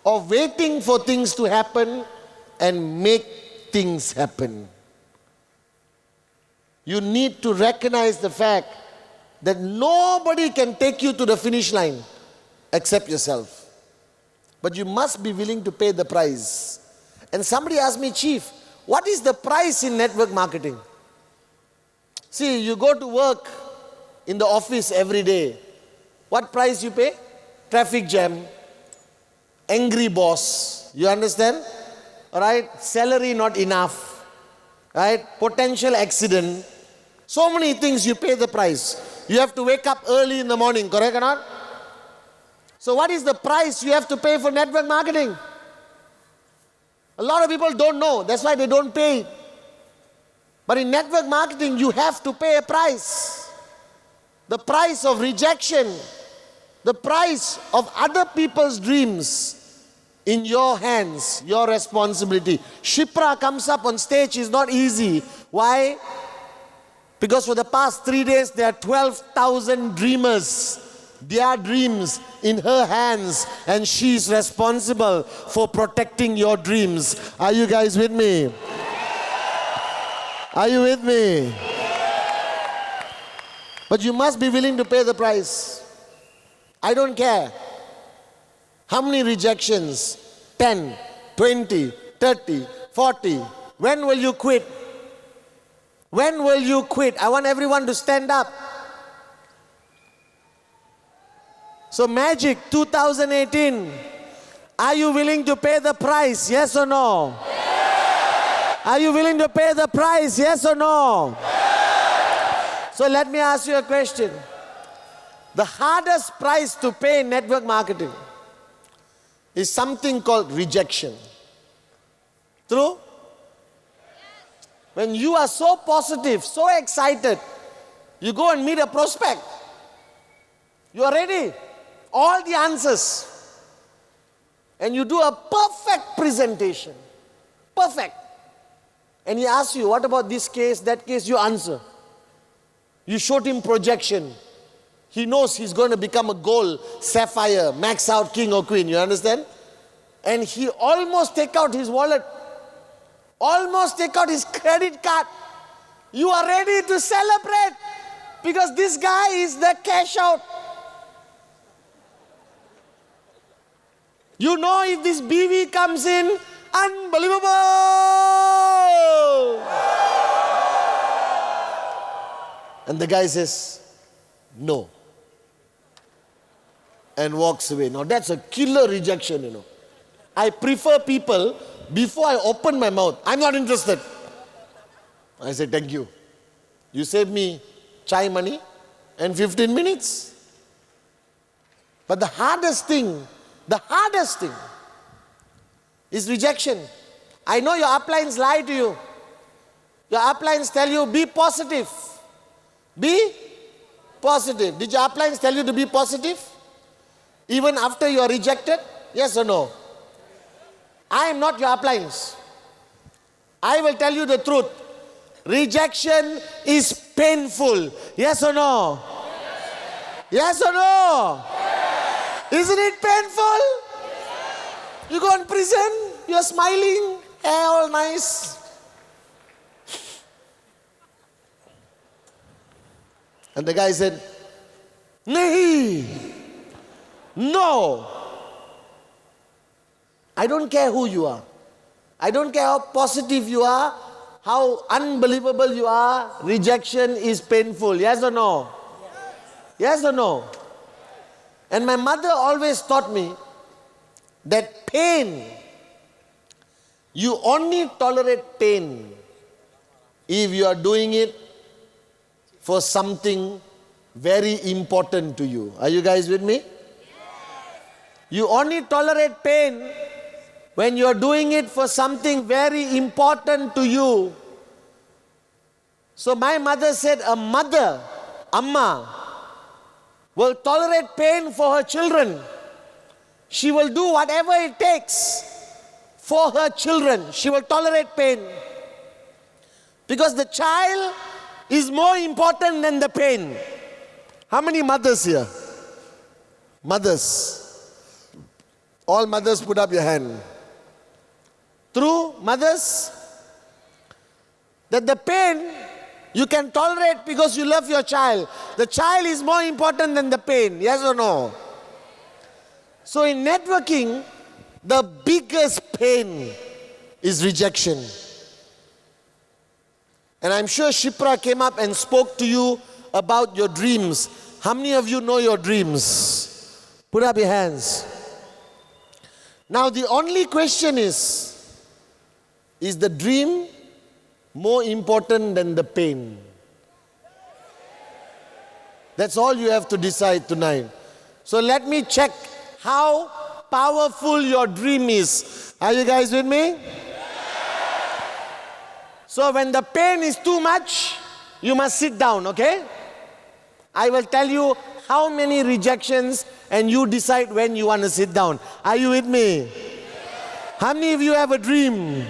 of waiting for things to happen and make things happen. You need to recognize the fact that nobody can take you to the finish line except yourself. But you must be willing to pay the price. And somebody asked me, Chief, what is the price in network marketing? See, you go to work in the office every day. What price you pay? Traffic jam, angry boss. You understand? Alright? Salary not enough. Right? Potential accident. So many things you pay the price. You have to wake up early in the morning, correct or not? So what is the price you have to pay for network marketing? A lot of people don't know. That's why they don't pay it. But in network marketing, you have to pay a price. The price of rejection. The price of other people's dreams in your hands, your responsibility. Shipra comes up on stage is not easy. Why? Because for the past 3 days, there are 12,000 dreamers. Their dreams in her hands, and she's responsible for protecting your dreams. Are you guys with me? Are you with me? But you must be willing to pay the price. I don't care how many rejections, 10, 20, 30, 40. When will you quit? When will you quit? I want everyone to stand up. So Magic 2018, are you willing to pay the price? Yes or no? Yes. Are you willing to pay the price? Yes or no? Yes. So let me ask you a question. The hardest price to pay in network marketing is something called rejection. True? When you are so positive, so excited, you go and meet a prospect. You are ready. All the answers. And you do a perfect presentation. Perfect. And he asks you, what about this case, that case? You answer. You showed him projection. He knows he's going to become a gold, sapphire, max out king or queen. You understand? And he almost take out his wallet, almost take out his credit card. You are ready to celebrate because this guy is the cash out. You know if this BV comes in, unbelievable! And the guy says, no. And walks away. Now that's a killer rejection, you know. I prefer people, before I open my mouth, I'm not interested. I say, thank you. You saved me chai money and 15 minutes. But the hardest thing is rejection. I know your uplines lie to you. Your uplines tell you, be positive. Be positive. Did your uplines tell you to be positive? Even after you are rejected? Yes or no? I am not your uplines. I will tell you the truth. Rejection is painful. Yes or no? Yes or no? Isn't it painful? You go in prison, you're smiling, hair all nice. And the guy said, Nahi, no. I don't care who you are. I don't care how positive you are, how unbelievable you are. Rejection is painful. Yes or no? Yes or no? And my mother always taught me that pain, you only tolerate pain if you are doing it for something very important to you. Are you guys with me? You only tolerate pain when you are doing it for something very important to you. So my mother said a mother, Amma, will tolerate pain for her children. She will do whatever it takes for her children. She will tolerate pain. Because the child is more important than the pain. How many mothers here? Mothers. All mothers put up your hand. True, mothers? That the pain you can tolerate because you love your child. The child is more important than the pain. Yes or no? So in networking, the biggest pain is rejection. And I'm sure Shipra came up and spoke to you about your dreams. How many of you know your dreams? Put up your hands. Now the only question is the dream more important than the pain? That's all you have to decide tonight. So let me check how powerful your dream is. Are you guys with me? So when the pain is too much, you must sit down, okay? I will tell you how many rejections and you decide when you want to sit down. Are you with me? How many of you have a dream?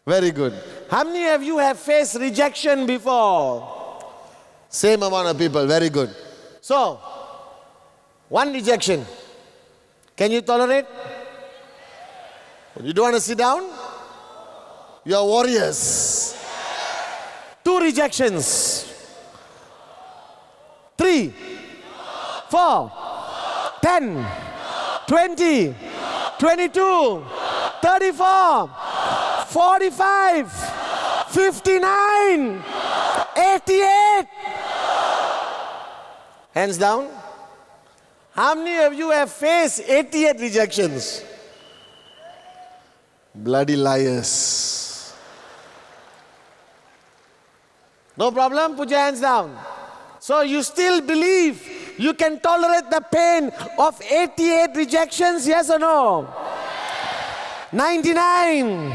Very good. How many of you have faced rejection before? Same amount of people. Very good. So, one rejection. Can you tolerate? You don't want to sit down? You are warriors. Two rejections. 3, 4, 10, 20, 22, 34, 45, 59, 88. Hands down. How many of you have faced 88 rejections? Bloody liars. No problem? Put your hands down. So you still believe you can tolerate the pain of 88 rejections? Yes or no? 99.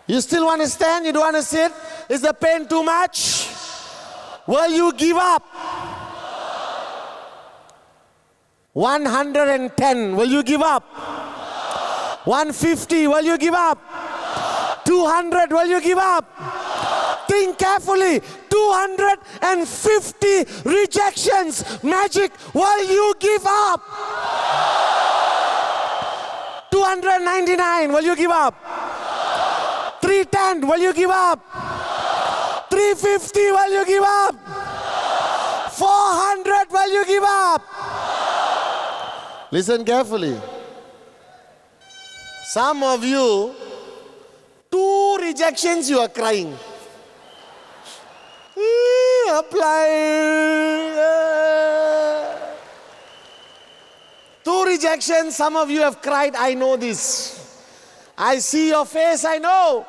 You still want to stand? You don't want to sit? Is the pain too much? Will you give up? 110. Will you give up? 150. Will you give up? 200. Will you give up? think carefully. 250 rejections. Magic, will you give up? 299, will you give up? 310, will you give up? 350, will you give up? 400, will you give up? Listen carefully. Some of you, 2 rejections, you are crying. Apply. 2 rejections, some of you have cried, I know this. I see your face, I know.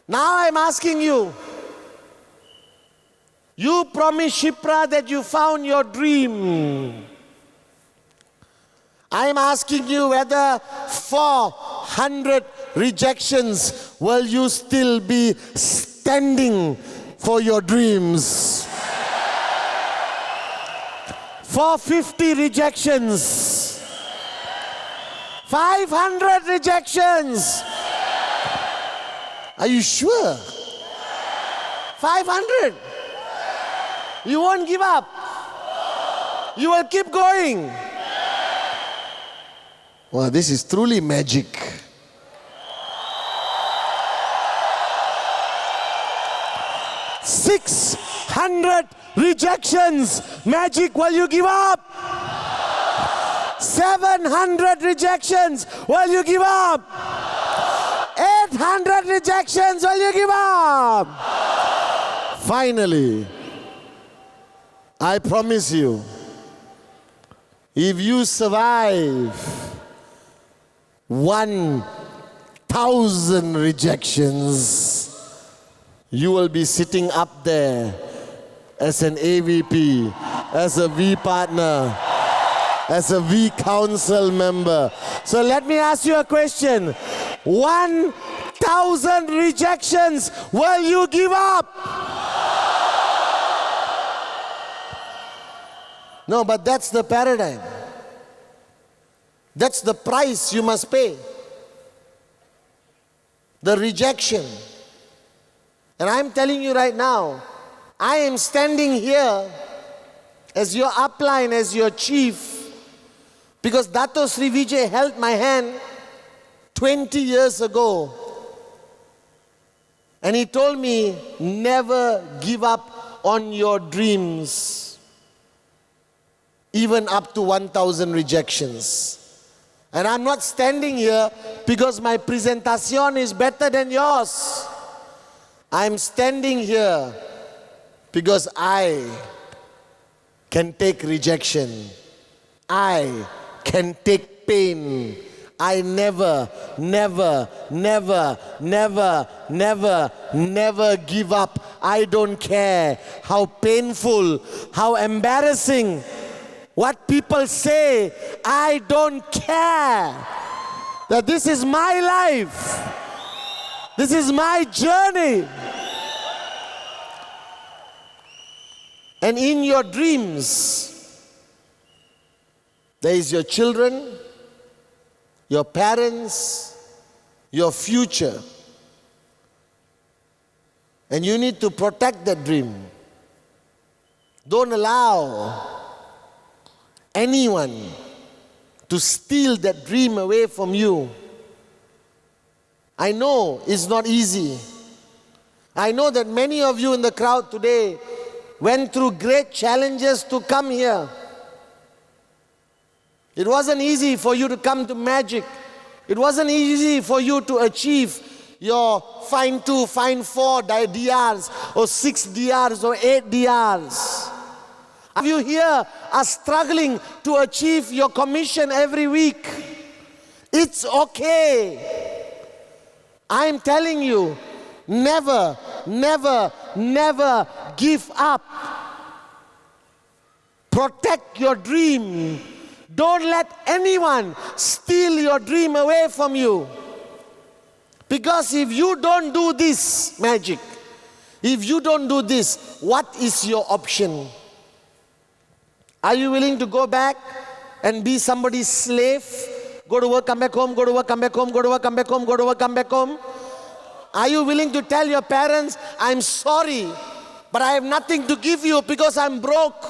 Now I'm asking you. You promised Shipra that you found your dream. I'm asking you whether 400 rejections will you still be standing for your dreams? 450 rejections. 500 rejections. Are you sure? 500. You won't give up. You will keep going. Wow, this is truly magic. 600 rejections. Magic, will you give up? 700 rejections. Will you give up? 800 rejections. Will you give up? Finally, I promise you, if you survive 1,000 rejections, you will be sitting up there as an AVP, as a V partner, as a V council member. So let me ask you a question. 1,000 rejections, will you give up? No, but that's the paradigm. That's the price you must pay. The rejection. And I'm telling you right now, I am standing here as your upline, as your chief, because Dato Sri Vijay held my hand 20 years ago. And he told me, never give up on your dreams. Even up to 1,000 rejections. And I'm not standing here because my presentation is better than yours. I'm standing here because I can take rejection. I can take pain. I never give up. I don't care how painful, how embarrassing, what people say, I don't care. That this is my life. This is my journey. And in your dreams, there is your children, your parents, your future. And you need to protect that dream. Don't allow anyone to steal that dream away from you. I know it's not easy. I know that many of you in the crowd today went through great challenges to come here. It wasn't easy for you to come to Magic. It wasn't easy for you to achieve your Fine 2, Fine 4 DRs, or 6 DRs, or 8 DRs. Some of you here are struggling to achieve your commission every week. It's okay. I'm telling you, never give up. Protect your dream. Don't let anyone steal your dream away from you. Because if you don't do this, Magic, if you don't do this, what is your option? Are you willing to go back and be somebody's slave? Go to work, come back home, go to work, come back home, go to work, come back home, go to work, come back home? Are you willing to tell your parents, I'm sorry, but I have nothing to give you because I'm broke?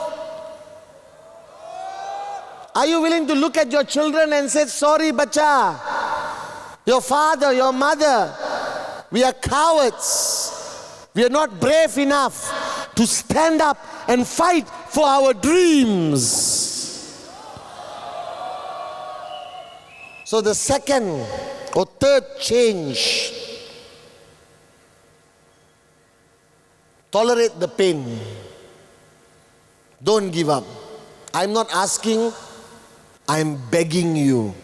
Are you willing to look at your children and say, sorry, bacha, your father, your mother, we are cowards. We are not brave enough to stand up and fight for our dreams. So the second or third change, tolerate the pain. Don't give up. I'm not asking, I'm begging you.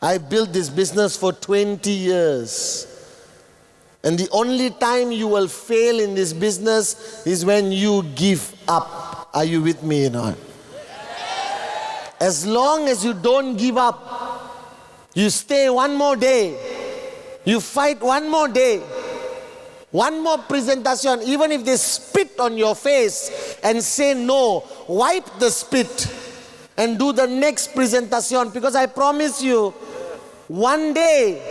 I built this business for 20 years. And the only time you will fail in this business is when you give up. Are you with me or not? As long as you don't give up, you stay one more day, you fight one more day, one more presentation, even if they spit on your face and say no, wipe the spit and do the next presentation, because I promise you, one day,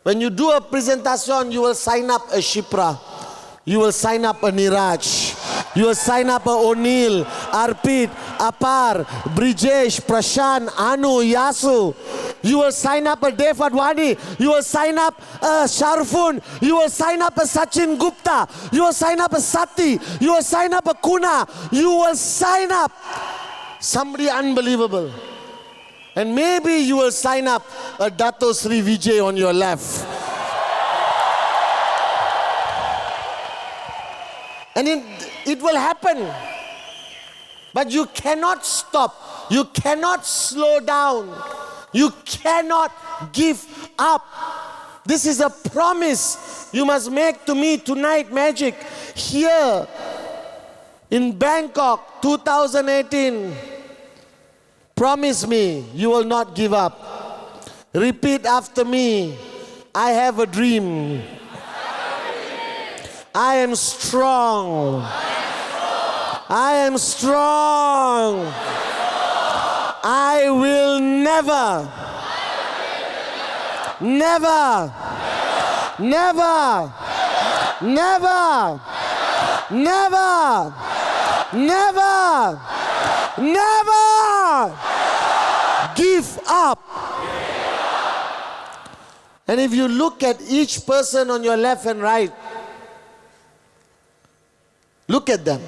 when you do a presentation, you will sign up a Shipra, you will sign up a Neeraj, you will sign up a O'Neill, Arpit, Apar, Brijesh, Prashant, Anu, Yasu. You will sign up a Dev Advani, you will sign up a Sharfun, you will sign up a Sachin Gupta, you will sign up a Sati, you will sign up a Kuna, you will sign up somebody unbelievable. And maybe you will sign up a Dato Sri Vijay on your left. And it will happen. But you cannot stop. You cannot slow down. You cannot give up. This is a promise you must make to me tonight, Magic. Here in Bangkok, 2018. Promise me you will not give up. Repeat after me. I have a dream. I am strong. I am strong. I will never, never, never, never, never, never, never give up. And if you look at each person on your left and right, look at them.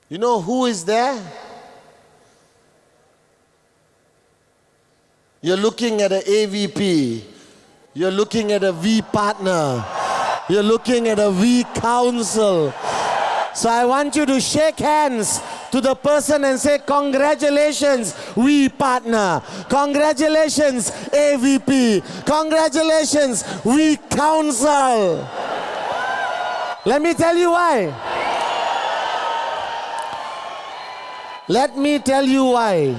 You know who is there? You're looking at an AVP. You're looking at a V partner. You're looking at a V council. So I want you to shake hands to the person and say, congratulations, we partner. Congratulations, AVP. Congratulations, we council. Let me tell you why. Let me tell you why.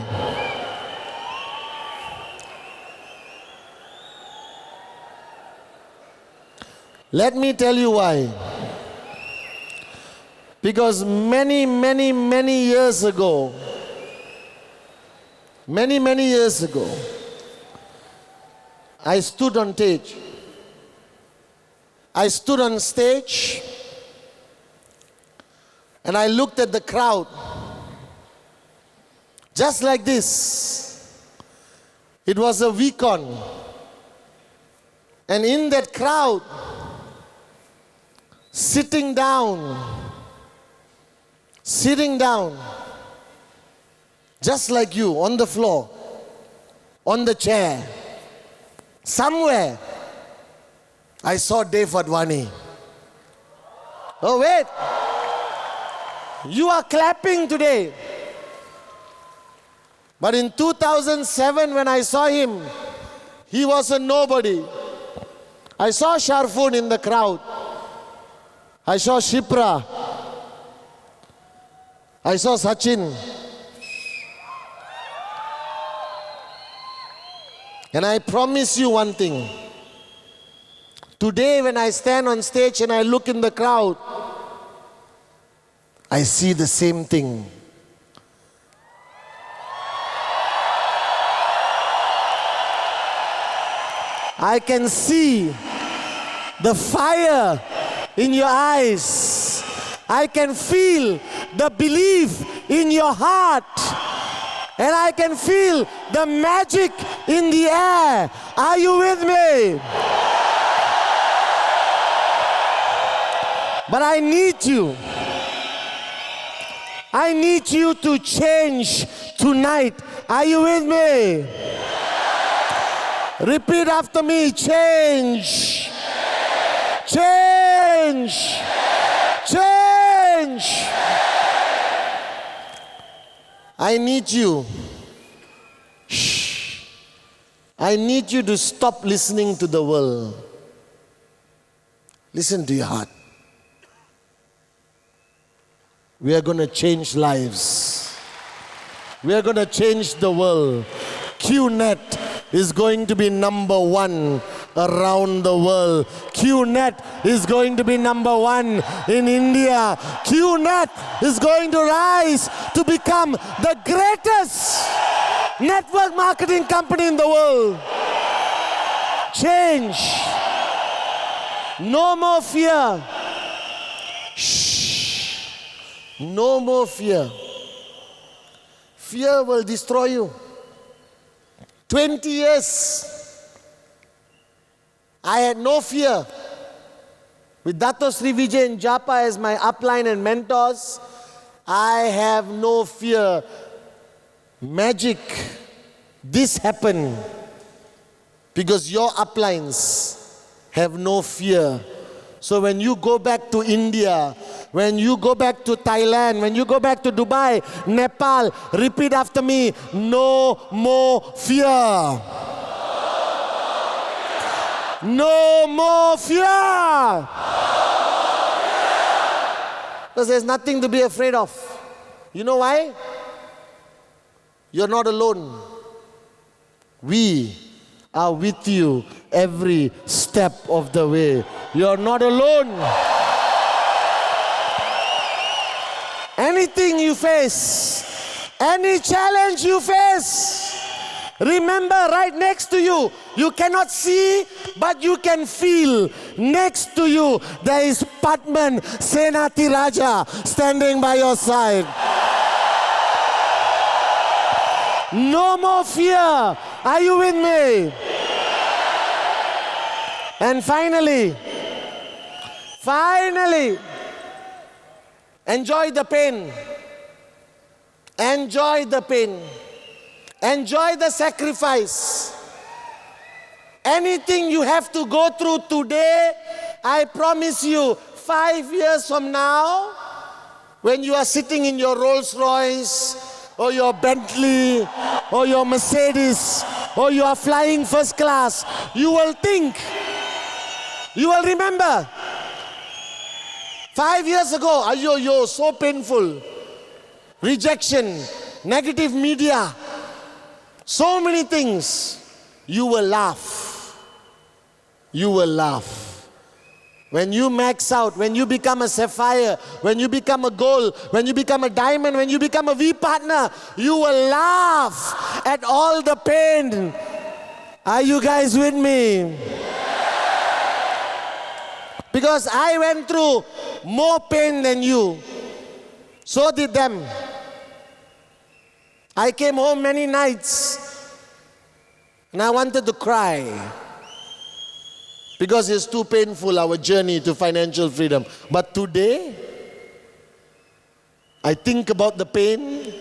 Let me tell you why. Because many years ago, many years ago, I stood on stage. I stood on stage and I looked at the crowd. Just like this. It was a weekend. And in that crowd, sitting down, just like you, on the floor, on the chair, somewhere, I saw Dave Advani. Oh wait, you are clapping today. But in 2007 when I saw him, he was a nobody. I saw Sharfun in the crowd. I saw Shipra. I saw Sachin. And I promise you one thing. Today when I stand on stage and I look in the crowd, I see the same thing. I can see the fire in your eyes. I can feel the belief in your heart. And I can feel the magic in the air. Are you with me? But I need you. I need you to change tonight. Are you with me? Repeat after me. Change. Change. Change. I need you. Shh. I need you to stop listening to the world. Listen to your heart. We are going to change lives. We are going to change the world. QNet is going to be number one around the world. QNet is going to be number one in India. QNet is going to rise to become the greatest network marketing company in the world. Change. No more fear. Shh. No more fear. Fear will destroy you. 20 years, I had no fear. With Dato Sri Vijay and Japa as my upline and mentors, I have no fear. Magic, this happened because your uplines have no fear. So when you go back to India, when you go back to Thailand, when you go back to Dubai, Nepal, repeat after me, no more fear. No more fear. Because there's nothing to be afraid of. You know why? You're not alone. We are with you every step of the way. You're not alone. Anything you face, any challenge you face, remember right next to you, you cannot see, but you can feel. Next to you, there is Pathman Senathirajah standing by your side. No more fear. Are you with me? And finally, enjoy the pain. Enjoy the pain. Enjoy the sacrifice. Anything you have to go through today, I promise you, 5 years from now, when you are sitting in your Rolls Royce, or your Bentley, or your Mercedes, or you are flying first class, you will think, you will remember, 5 years ago, ayo, so painful. Rejection, negative media, so many things. You will laugh. You will laugh. When you max out, when you become a sapphire, when you become a gold, when you become a diamond, when you become a V partner, you will laugh at all the pain. Are you guys with me? Because I went through more pain than you. So did them. I came home many nights and I wanted to cry because it's too painful, our journey to financial freedom. But today, I think about the pain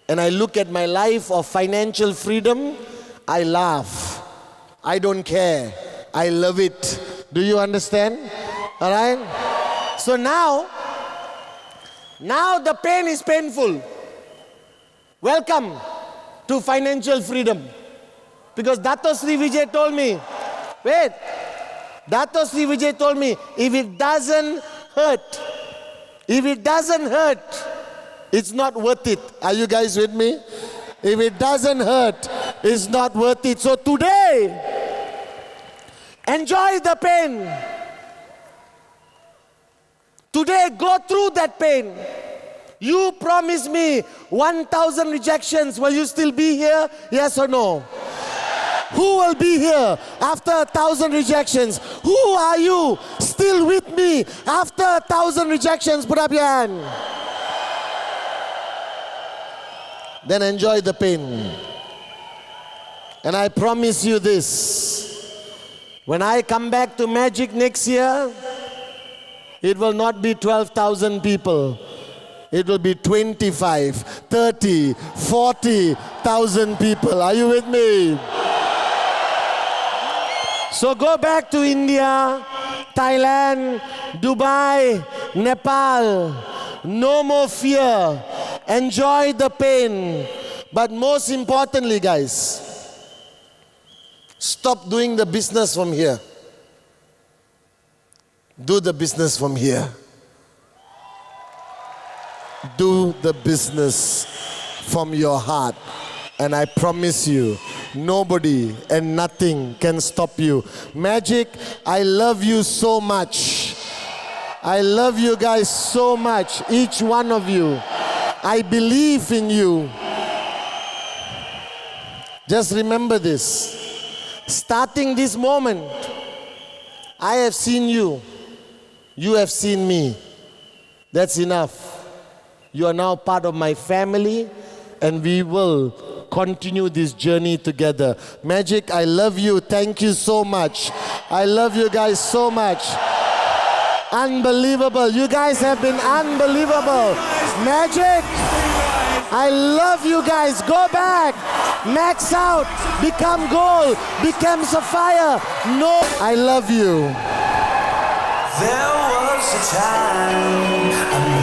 and I look at my life of financial freedom, I laugh. I don't care. I love it. Do you understand? All right? So now the pain is painful. Welcome to financial freedom. Because Dato Sri Vijay told me, Dato Sri Vijay told me, if it doesn't hurt, it's not worth it. Are you guys with me? If it doesn't hurt, it's not worth it. So today, enjoy the pain. Today, go through that pain. You promise me 1,000 rejections. Will you still be here? Yes or no? Who will be here after 1,000 rejections? Who are you still with me after 1,000 rejections? Put up your hand. Then enjoy the pain. And I promise you this. When I come back to Magic next year, it will not be 12,000 people. It will be 25, 30, 40,000 people. Are you with me? So go back to India, Thailand, Dubai, Nepal. No more fear. Enjoy the pain. But most importantly, guys, stop doing the business from here. Do the business from here. Do the business from your heart. And I promise you, nobody and nothing can stop you. Magic, I love you so much. I love you guys so much, each one of you. I believe in you. Just remember this. Starting this moment, I have seen you. You have seen me. That's enough. You are now part of my family, and we will continue this journey together. Magic, I love you. Thank you so much. I love you guys so much. Unbelievable. You guys have been unbelievable. Magic, I love you guys. Go back. Max out. Become gold. Become sapphire. No, I love you. There was a time